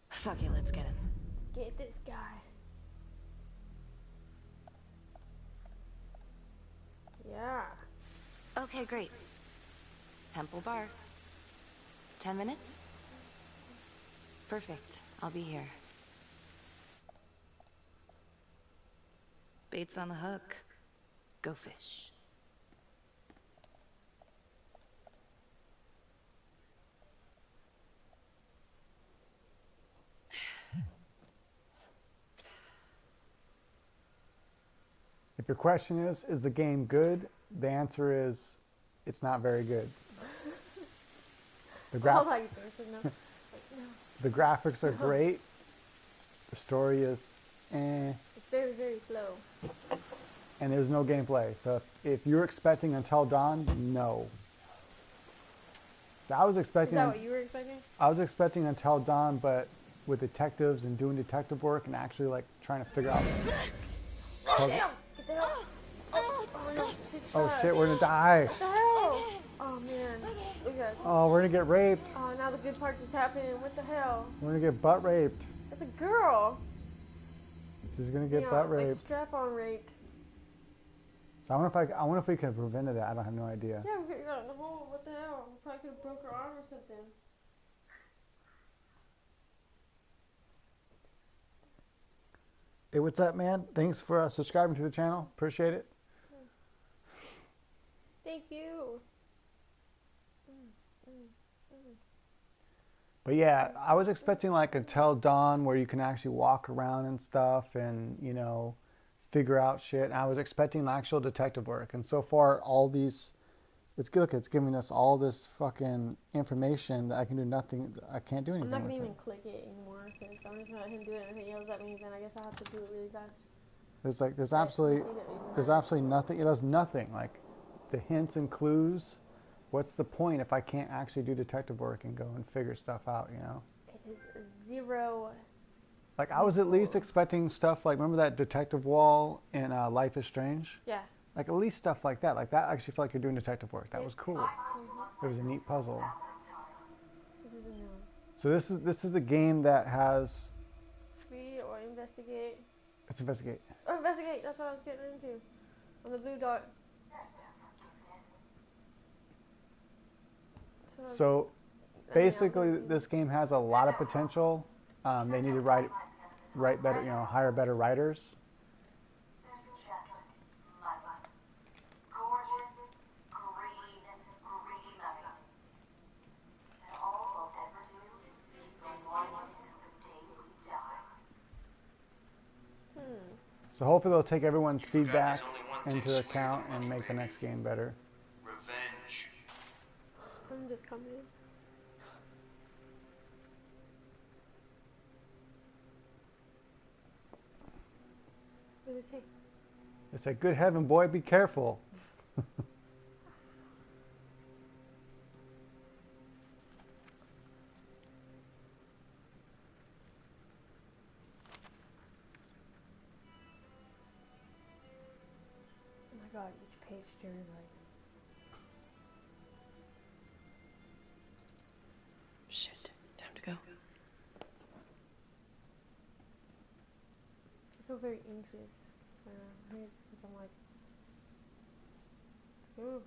Fuck it, let's get him. Get this guy. Yeah. Okay, great. Temple Bar. 10 minutes? Perfect. I'll be here. Bait's on the hook. Go fish. If your question is the game good? The answer is, it's not very good. The the graphics are great. The story is, eh. It's very, very slow. And there's no gameplay. So if you're expecting Until Dawn, no. So I was expecting. Is that what you were expecting? I was expecting Until Dawn, but with detectives and doing detective work and actually like trying to figure out. Oh shit, we're gonna die. What the hell? Oh man. Oh, we're gonna get raped. Oh, now the good part just happened. What the hell? We're gonna get butt raped. It's a girl. She's gonna get Yeah, butt like raped. strap-on raped. So I wonder if we could have prevented that. I don't have no idea. Yeah, we could have got in the hole. What the hell? We probably could have broke her arm or something. Hey, what's up, man? Thanks for subscribing to the channel. Appreciate it. Thank you. But yeah, I was expecting like Until Dawn where you can actually walk around and stuff and, you know, figure out shit. And I was expecting actual detective work. And so far, all these, it's good. It's giving us all this fucking information that I can do nothing. I can't do anything. I'm not with gonna even it. click it anymore because I'm just gonna let him do it. And if he yells at me, then I guess I'll have to do it really fast. There's absolutely nothing. It does nothing. Like the hints and clues. What's the point if I can't actually do detective work and go and figure stuff out, you know? It is zero. Like, I was at least expecting stuff like, remember that detective wall in Life is Strange? Yeah. Like, at least stuff like that. Like, that actually felt like you're doing detective work. That was cool. It was a neat puzzle. This is a new one. So this is a game that has... Free or investigate. Let's investigate. Oh, investigate! That's what I was getting into. On the blue dot. So basically, this game has a lot of potential. They need to write better, you know, hire better writers. So hopefully they'll take everyone's feedback into account and make the next game better. Revenge. I'm just coming in. What did it say? They said, "Good heaven, boy, be careful." Oh my god, each page turns like... Shit, time to go. I feel very anxious. Because I'm like... Ooh.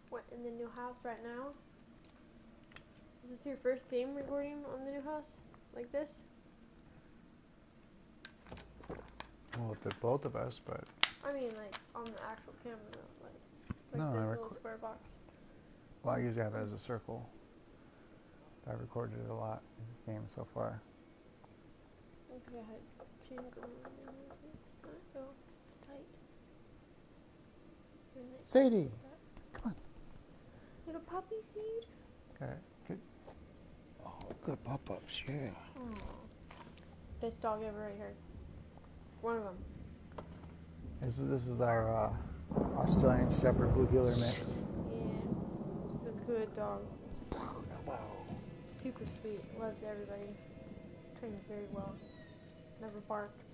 What, in the new house right now? Is this your first game recording on the new house? Like this? Well, the both of us, but... I mean, like, on the actual camera, like No, this I little square box. Well, I usually have it as a circle. I recorded it a lot in the game so far. I think I had chain going on there. It's not though. It's tight. Sadie! Come on. Little poppy seed? Okay. Good. Oh, good pop-ups, yeah. Aww. Best dog ever right here. One of them. This is our Australian Shepherd Blue Heeler mix. Yeah. She's a good dog. Super sweet. Loves everybody. Trains very well. Never barks.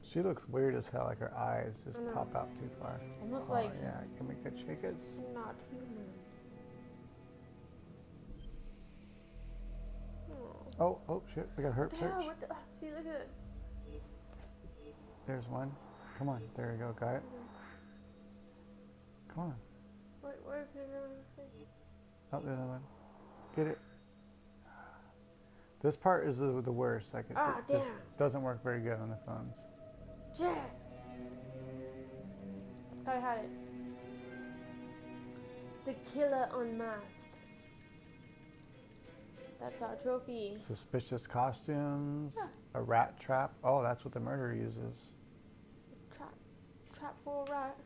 She looks weird as hell, like her eyes just pop out too far. Almost oh, like... yeah, can we get shakers? Not human. Oh, shit, we got herp search. What the... See, look at it. There's one. Come on, there we go, got it. Come on. Where's the other one? Oh, the other one. Get it. This part is the worst. Like, it just doesn't work very good on the phones. Jack! Thought I had it. The killer unmasked. That's our trophy. Suspicious costumes. A rat trap. Oh, that's what the murderer uses. Trap for a rat.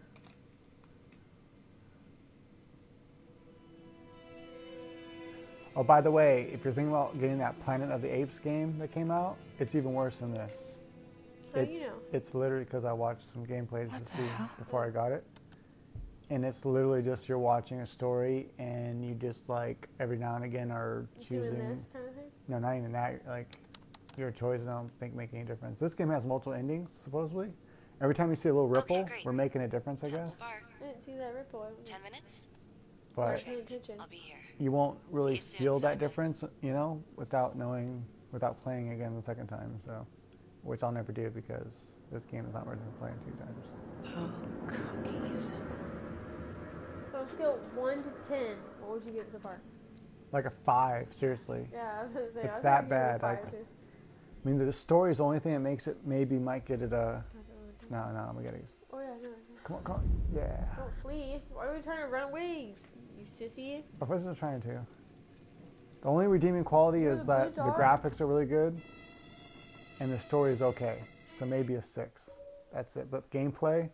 Oh, by the way, if you're thinking about getting that Planet of the Apes game that came out, it's even worse than this. How do you know? It's literally because I watched some gameplays to see before I got it. And it's literally just you're watching a story and you just like every now and again are choosing. Doing this kind of thing? No, not even that. Like your choices I don't think make any difference. This game has multiple endings supposedly. Every time you see a little ripple, we're making a difference, I guess. I didn't see that ripple. 10 minutes? But paying attention. I'll be here. you won't really feel that difference, you know, without playing again the second time. So, which I'll never do because this game is not worth playing 2 times. Oh, cookies. So on a scale of 1 to 10, what would you give it so far? Like a 5, seriously. Yeah, I was gonna say, It's that bad. I mean, the story is the only thing that makes it maybe might get it a. No, we gotta. Oh yeah, no. Come on. Yeah. Don't flee. Why are we trying to run away, you sissy? I wasn't trying to. The only redeeming quality is that the graphics are really good, and the story is okay. So maybe a 6. That's it. But gameplay,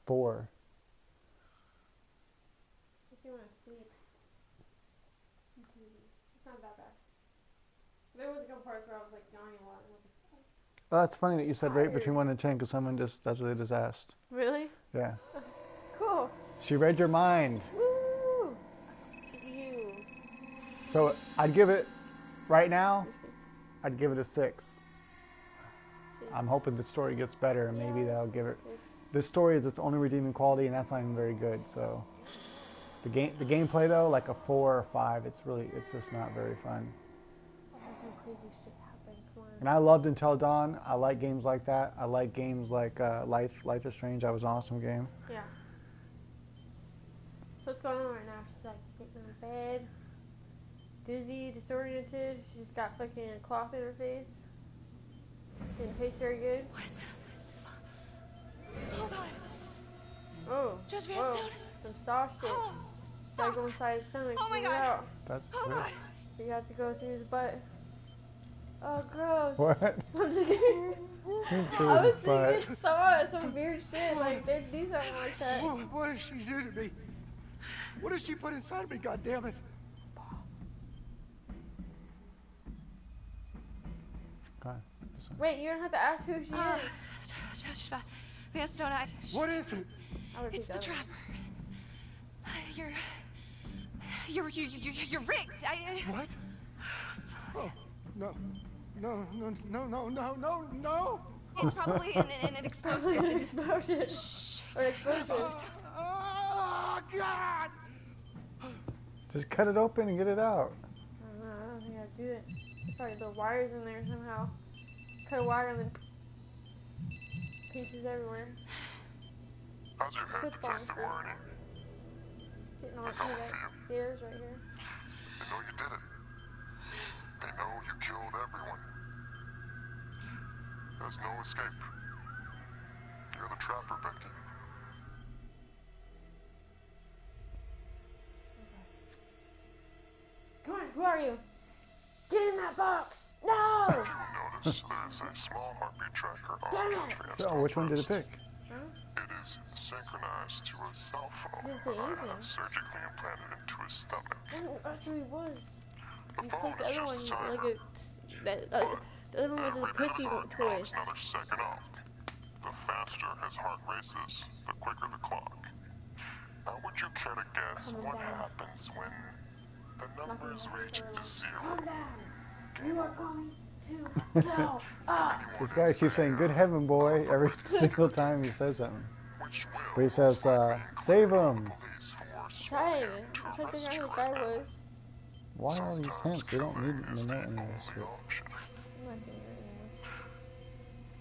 4. Makes you want to sleep. It's not that bad. There was a couple parts where I was like yawning a lot. Well, that's funny that you said rate between 1 and 10 because someone that's what they just asked. Really? Yeah. Cool. She read your mind. Woo! You. So I'd give it, right now, I'd give it a 6. I'm hoping the story gets better and maybe that'll give it. This story is its only redeeming quality and that's not even very good. So the gameplay though, like a 4 or 5. It's just not very fun. And I loved Until Dawn. I like games like that. I like games like Life is Strange. That was an awesome game. Yeah. So what's going on right now? She's like sitting in bed, dizzy, disoriented. She's got fucking a cloth in her face. Didn't taste very good. What the fuck? Oh god. Oh. Judge Whoa. Vanstone? Some soft shit. Oh. Gotta go inside his stomach. Oh my get it god. out. That's god. You have to go through his butt. Oh, gross. What? I'm just kidding. I was thinking some weird shit. Like, they'd do something like that. What did she do to me? What did she put inside of me, goddammit? God. Wait, you don't have to ask who she is. Judge Vanstone, What is it? It's the trapper. You're rigged. What? Oh, no. No. It's probably an explosive. An explosion. Shit. Or explosive. Oh, God! Just cut it open and get it out. I don't think I'd do it. Probably the wires in there somehow. Cut a wire and then pieces everywhere. How's your head, Detective Marty? Sitting on that stairs right here. They know you did it. They know you killed everyone. There's no escape. You're the trapper, Becky. Come on, who are you? Get in that box! No! You notice there's a small heartbeat tracker on Damn Judge it! Vanstone's So which one did it pick? Huh? It is synchronized to a cell phone Didn't say that I anything. have surgically implanted into his stomach. Actually was. The You phone clicked the is other just one a like timer. the other one was a pussy twist. Another second off. The faster his heart races, the quicker the clock. Now would you care to guess what happens when the numbers reach 0? Calm down. You are going to go up. This guy keeps saying, good heaven, boy, every single time he says something. But he says, save him. Trying. I'm trying to figure out who the guy was. Why all these hints? We don't need to know any of this shit.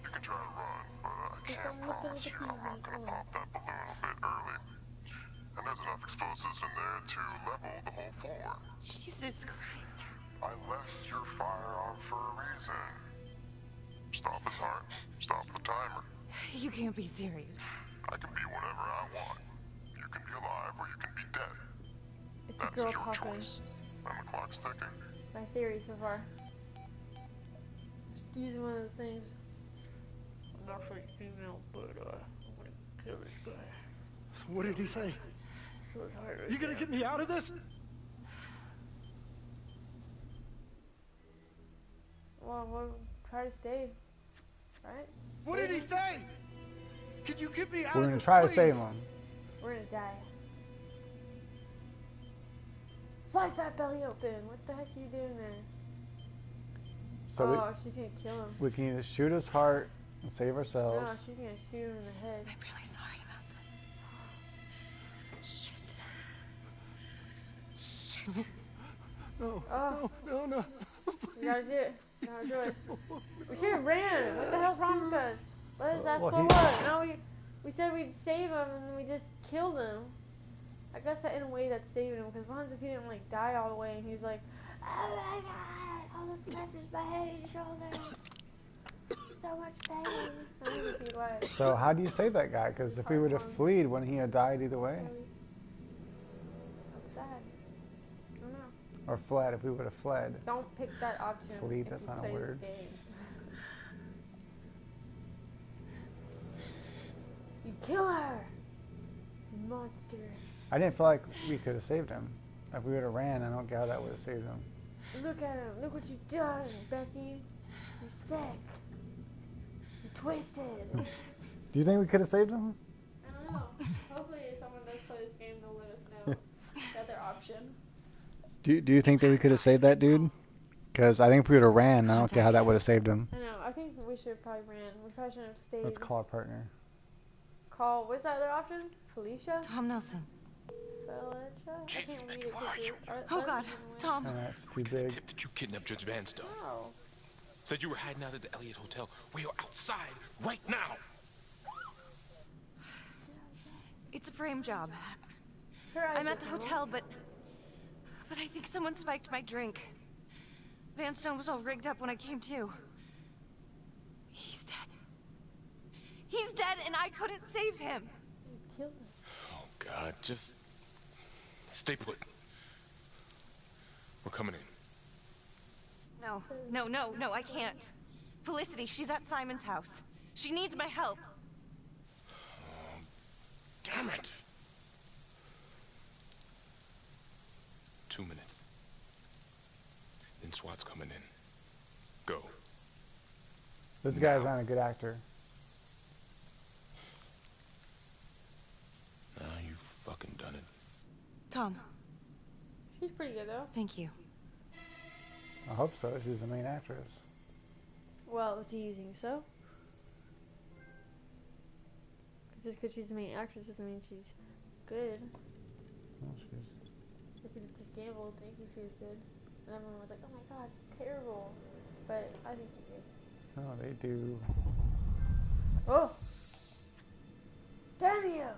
You can try to run, but I can't promise you I'm not gonna pop that balloon a bit early. And there's enough explosives in there to level the whole floor. Jesus Christ. I left your fire on for a reason. Stop his heart. Stop the timer. You can't be serious. I can be whatever I want. You can be alive or you can be dead. It's That's a girl your talking. choice. And the clock's ticking. My theory so far. Just using one of those things. I'm not for female, but I'm gonna kill this guy. So what did he say? So it's hard. You gonna get me out of this? Well, we'll try to stay. Right? What did he say? Could you get me out We're of going this, to try to please? save him. We're gonna die. Slice that belly open. What the heck are you doing there? So she's gonna kill him. we can either shoot his heart and save ourselves. No, she's gonna shoot him in the head. I'm really sorry about this. Shit. No, Oh. no. We gotta do it. We gotta do it. We should have ran. What the hell's wrong with us? Let us ask for what? No, we said we'd save him and then we just killed him. I guess that in a way that's saving him, because what if he didn't like die all the way and he's like, oh my god, all the scratches, my head and shoulders. So much pain. I need to be like. So how do you save that guy? Because if he would have fled, wouldn't he have died either way? That's sad. I don't know. Or fled, if we would have fled. Don't pick that option. Fleed, that's not a word. You kill her! You monster. I didn't feel like we could have saved him. If we would have ran, I don't get how that would have saved him. Look at him. Look what you've done, Becky. You're sick. You're twisted. Do you think we could have saved him? I don't know. Hopefully if someone does play this game, they'll let us know the other option. Do you think that we could have saved that dude? Because I think if we would have ran, I don't get how that would have saved him. I know. I think we should have probably ran. We probably shouldn't have stayed. Let's call our partner. Call, what's that other option? Felicia? Tom Nelson. Felicia? I can't read it. where are you? Oh God, Tom. That's too big. Tip that you kidnapped Judge Vanstone. No. Said you were hiding out at the Elliott Hotel. We are outside right now. It's a frame job. Her I'm at the hotel, but I think someone spiked my drink. Vanstone was all rigged up when I came to. He's dead. He's dead, and I couldn't save him. You killed him. Oh, God, just stay put. We're coming in. No, I can't. Felicity, she's at Simon's house. She needs my help. Oh, damn it. 2 minutes. Then SWAT's coming in. Go. This guy's not a good actor. Now you fucking done it. Tom. She's pretty good though. Thank you. I hope so. She's the main actress. Well, do you think so? Just because she's the main actress doesn't mean she's good. Well, she's... If you just gambled thinking she was good, and everyone was like, "Oh my God, she's terrible," but I think she's good. No, they do. Oh! Damn you!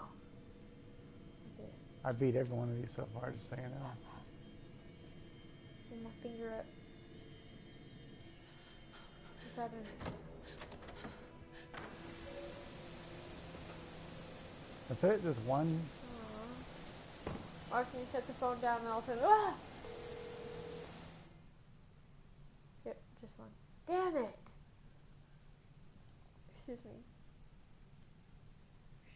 Okay. I beat every one of these so far, just so you know. Get my finger up. What's happening? That's it? Just one? Watch me set the phone down and all of a sudden, ah! Yep, just one. Damn it! Excuse me.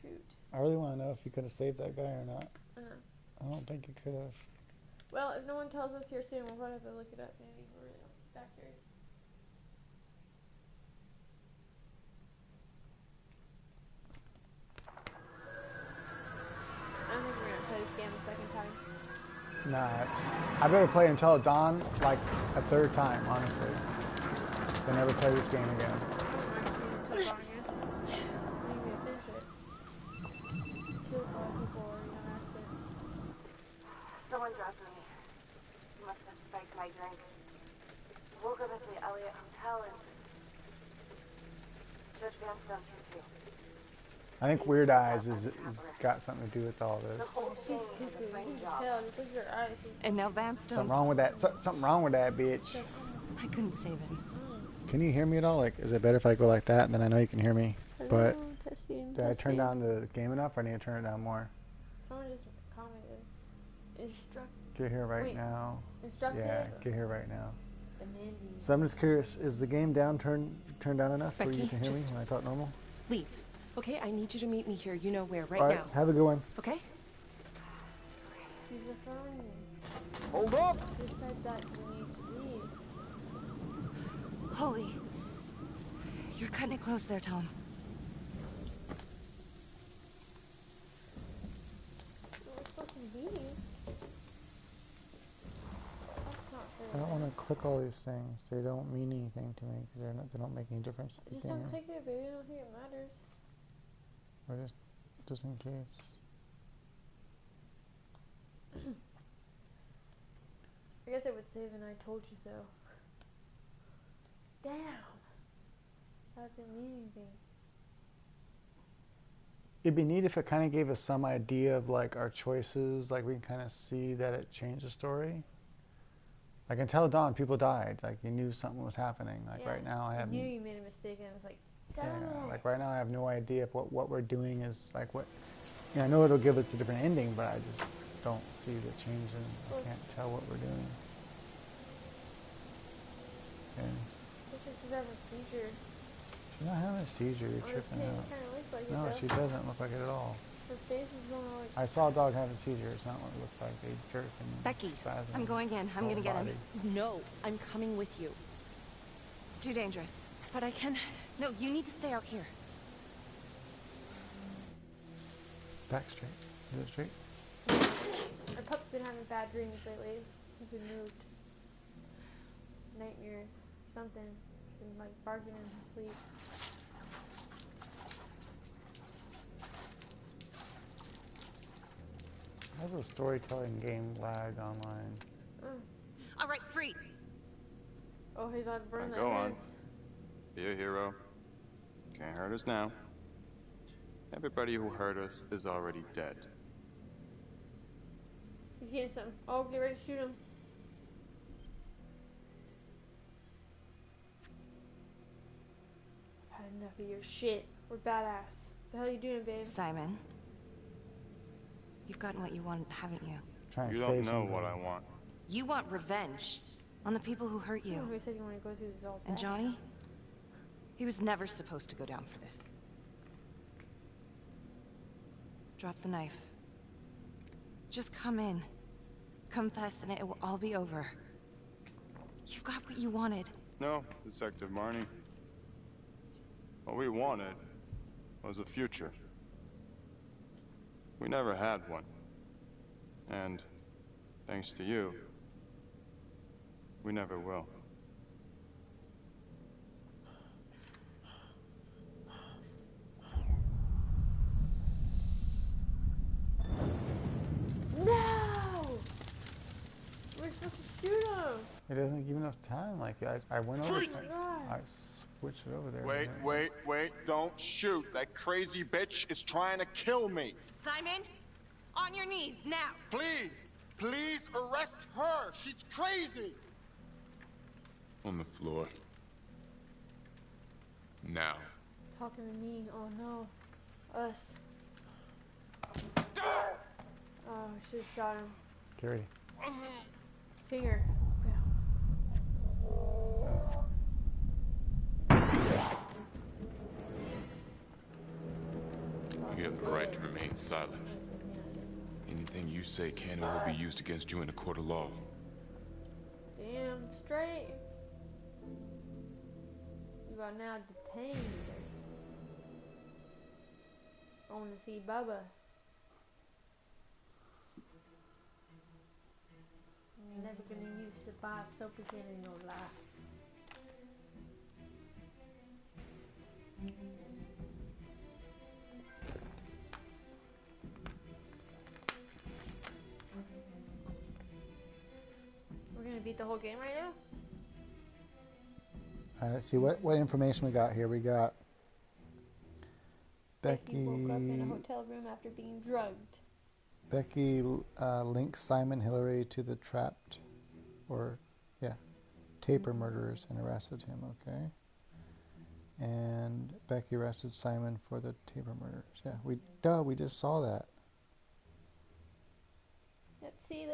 Shoot. I really want to know if you could have saved that guy or not. I don't think you could have. Well, if no one tells us here soon, we'll probably have to look it up maybe. We're really that curious. I don't think we're gonna play this game a second time. Nah, I'd rather play Until Dawn like a third time, honestly. Than never play this game again. Someone's after me. He must have spiked my drink. Woke up at the Elliott Hotel and Judge Vanstone came too. I think Weird Eyes is got something to do with all this. She's cuckoo. You can just tell. Just look at her eyes. And now Vanstone. Something wrong with that. Something wrong with that, bitch. I couldn't save him. Can you hear me at all? Like, is it better if I go like that? And then I know you can hear me. But testing, did I turn down the game enough, or I need to turn it down more? Someone just commented. Instruct. Get here right now. Instructor. Yeah, get here right now. Demanding. So I'm just curious, is the game down turned down enough for Becky, you to hear me just when I talk normal? Leave. Okay, I need you to meet me here. You know where, right All right, now. have a good one. Okay? She's a friend. Hold up! She said that you need to leave. Holy. You're cutting it close there, Tom. We're supposed to leave. That's not fair. I don't want to click all these things. They don't mean anything to me because they don't make any difference to the Just game. don't click it, baby. I don't think it matters. Or just in case. guess it would save and I told you so. Damn. I've been needing things. It'd be neat if it kind of gave us some idea of like our choices, like we can kind of see that it changed the story. Like until dawn, people died. Like you knew something was happening. Like right now, I have. I knew you made a mistake, and I was like, damn. Yeah, like right now, I have no idea if what we're doing is like what. You know, I know it'll give us a different ending, but I just don't see the change in. I can't tell what we're doing. Okay. It's just because I have a seizure. She's not having a seizure. You're tripping out. Like No, she doesn't look like it at all. Her face is going like... I saw a dog have a seizure. It's not what it looks like. They jerk and Becky, spasm. I'm going in. I'm gonna get him. No, I'm coming with you. It's too dangerous. But I can... No, you need to stay out here. Back straight. Do it straight. Our pup's been having bad dreams lately. He's been moved. Nightmares. Something. Been like barking in his sleep. How's a storytelling game lag online? All right, freeze. Oh, he's about to burn that Go on. head. Be a hero. Can't hurt us now. Everybody who hurt us is already dead. He's getting something. Oh, get ready to shoot him. I've had enough of your shit. We're badass. What the hell are you doing, babe? Simon, you've gotten what you want, haven't you? You don't know what I want. You want revenge on the people who hurt you. Who said you want to go through this all And badass? Johnny? He was never supposed to go down for this. Drop the knife. Just come in. Confess and it will all be over. You've got what you wanted. No, Detective Marnie. What we wanted was a future. We never had one. And, thanks to you, we never will. No! We're supposed to shoot him! It doesn't give enough time. Like I went over. Freeze! I switched it over there. Wait, don't shoot. That crazy bitch is trying to kill me. Simon, on your knees, now. Please arrest her. She's crazy. On the floor. Now. Talking to me. Oh no. Us. Oh, I should have shot him. Get ready. Finger. You have the right to remain silent. Anything you say can or will be used against you in a court of law. Damn straight. You are now detained. I want to see Bubba. You're never gonna use survive soap again in your life. We're gonna beat the whole game right now? Let's see what information we got here. We got Becky woke up in a hotel room after being drugged. Becky links Simon Hillary to the taper murderers and arrested him. Okay. And Becky arrested Simon for the taper murders. Yeah, we just saw that. Let's see.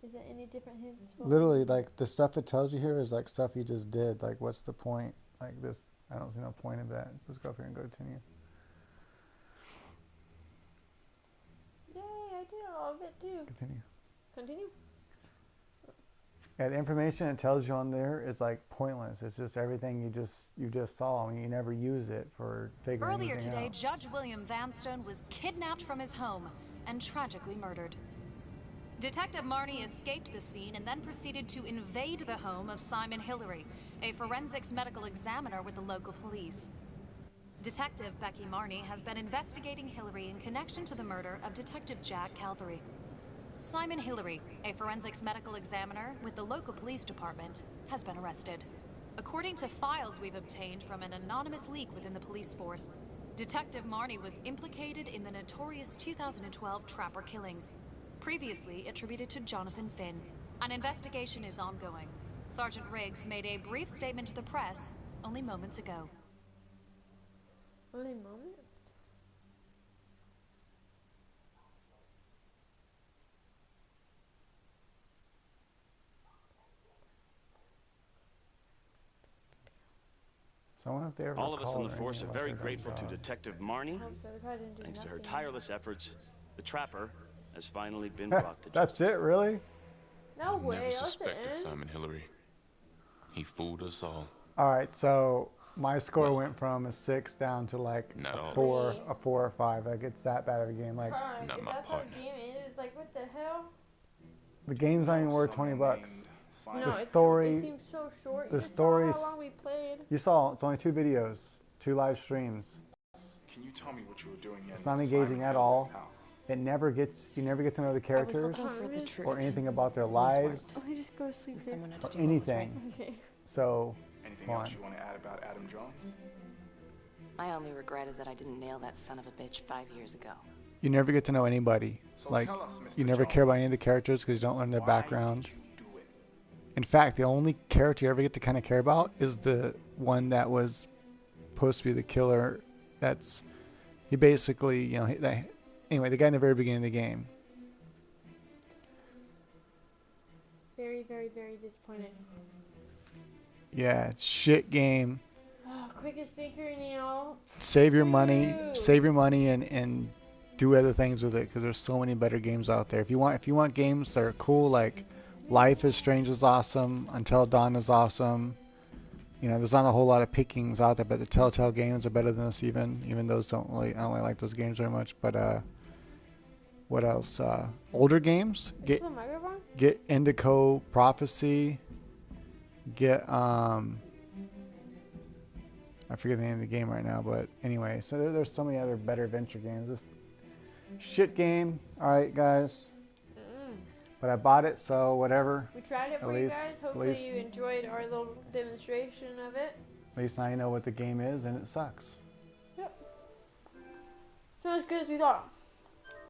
Is there any different hints? Literally, like, the stuff it tells you here is, like, stuff you just did. Like, what's the point? Like, this, I don't see no point of that. Let's just go up here and go continue. Yay, I did all of it, too. Continue? Yeah, the information it tells you on there is, like, pointless. It's just everything you just saw. I mean, you never use it for figuring Earlier anything today, out. Judge William Vanstone was kidnapped from his home and tragically murdered. Detective Marnie escaped the scene and then proceeded to invade the home of Simon Hillary, a forensics medical examiner with the local police. Detective Becky Marnie has been investigating Hillary in connection to the murder of Detective Jack Calvary. Simon Hillary, a forensics medical examiner with the local police department, has been arrested. According to files we've obtained from an anonymous leak within the police force, Detective Marnie was implicated in the notorious 2012 Trapper killings, previously attributed to Jonathan Finn. An investigation is ongoing. Sergeant Riggs made a brief statement to the press only moments ago. Only moments? So I wonder if they ever All of us on the called force anything are about very their grateful to dog. Detective Marnie. So we probably didn't do Thanks to her nothing. tireless efforts, the Trapper has finally been brought to That's it, really? No way, Never that's the suspected end. Simon Hillary. He fooled us all. All right, so my score went from a 6 down to like Not all a of 4, us. a 4 or 5. Like it's that bad of a game. Like Not If my that's partner. what game is, like what the hell? the game's not even worth $20. No, The it story, seems so short. the You just saw story's. how long we played. You saw it's only 2 videos, 2 live streams. Can you tell me what you were doing in It's not Simon engaging at Hillary's all. house? You never get to know the characters looking for the truth. or anything about their lives Let me just go to sleep here. Someone had to or do what was right. anything. Okay. So, Anything come else on. you want to add about Adam Jones? My only regret is that I didn't nail that son of a bitch 5 years ago. You never get to know anybody. So Like, tell us, Mr. you never care about any of the characters because you don't learn their background. In fact, the only character you ever get to kind of care about is the one that was supposed to be the killer. He basically, you know, anyway, the guy in the very beginning of the game. Very, very, very disappointed. Yeah, shit game. Oh, quickest thinker, Neil. Save your money and do other things with it because there's so many better games out there. If you want games that are cool, like Life is Strange is awesome, Until Dawn is awesome. You know, there's not a whole lot of pickings out there, but the Telltale games are better than this even those I don't really like those games very much. But what else? Older games. Get Indigo Prophecy. Get I forget the name of the game right now, but anyway, so there's so many other better adventure games. This shit game. All right, guys. But I bought it, so whatever. We tried it for you guys. Hopefully you enjoyed our little demonstration of it. At least now you know what the game is, and it sucks. Yep. It's not as good as we thought.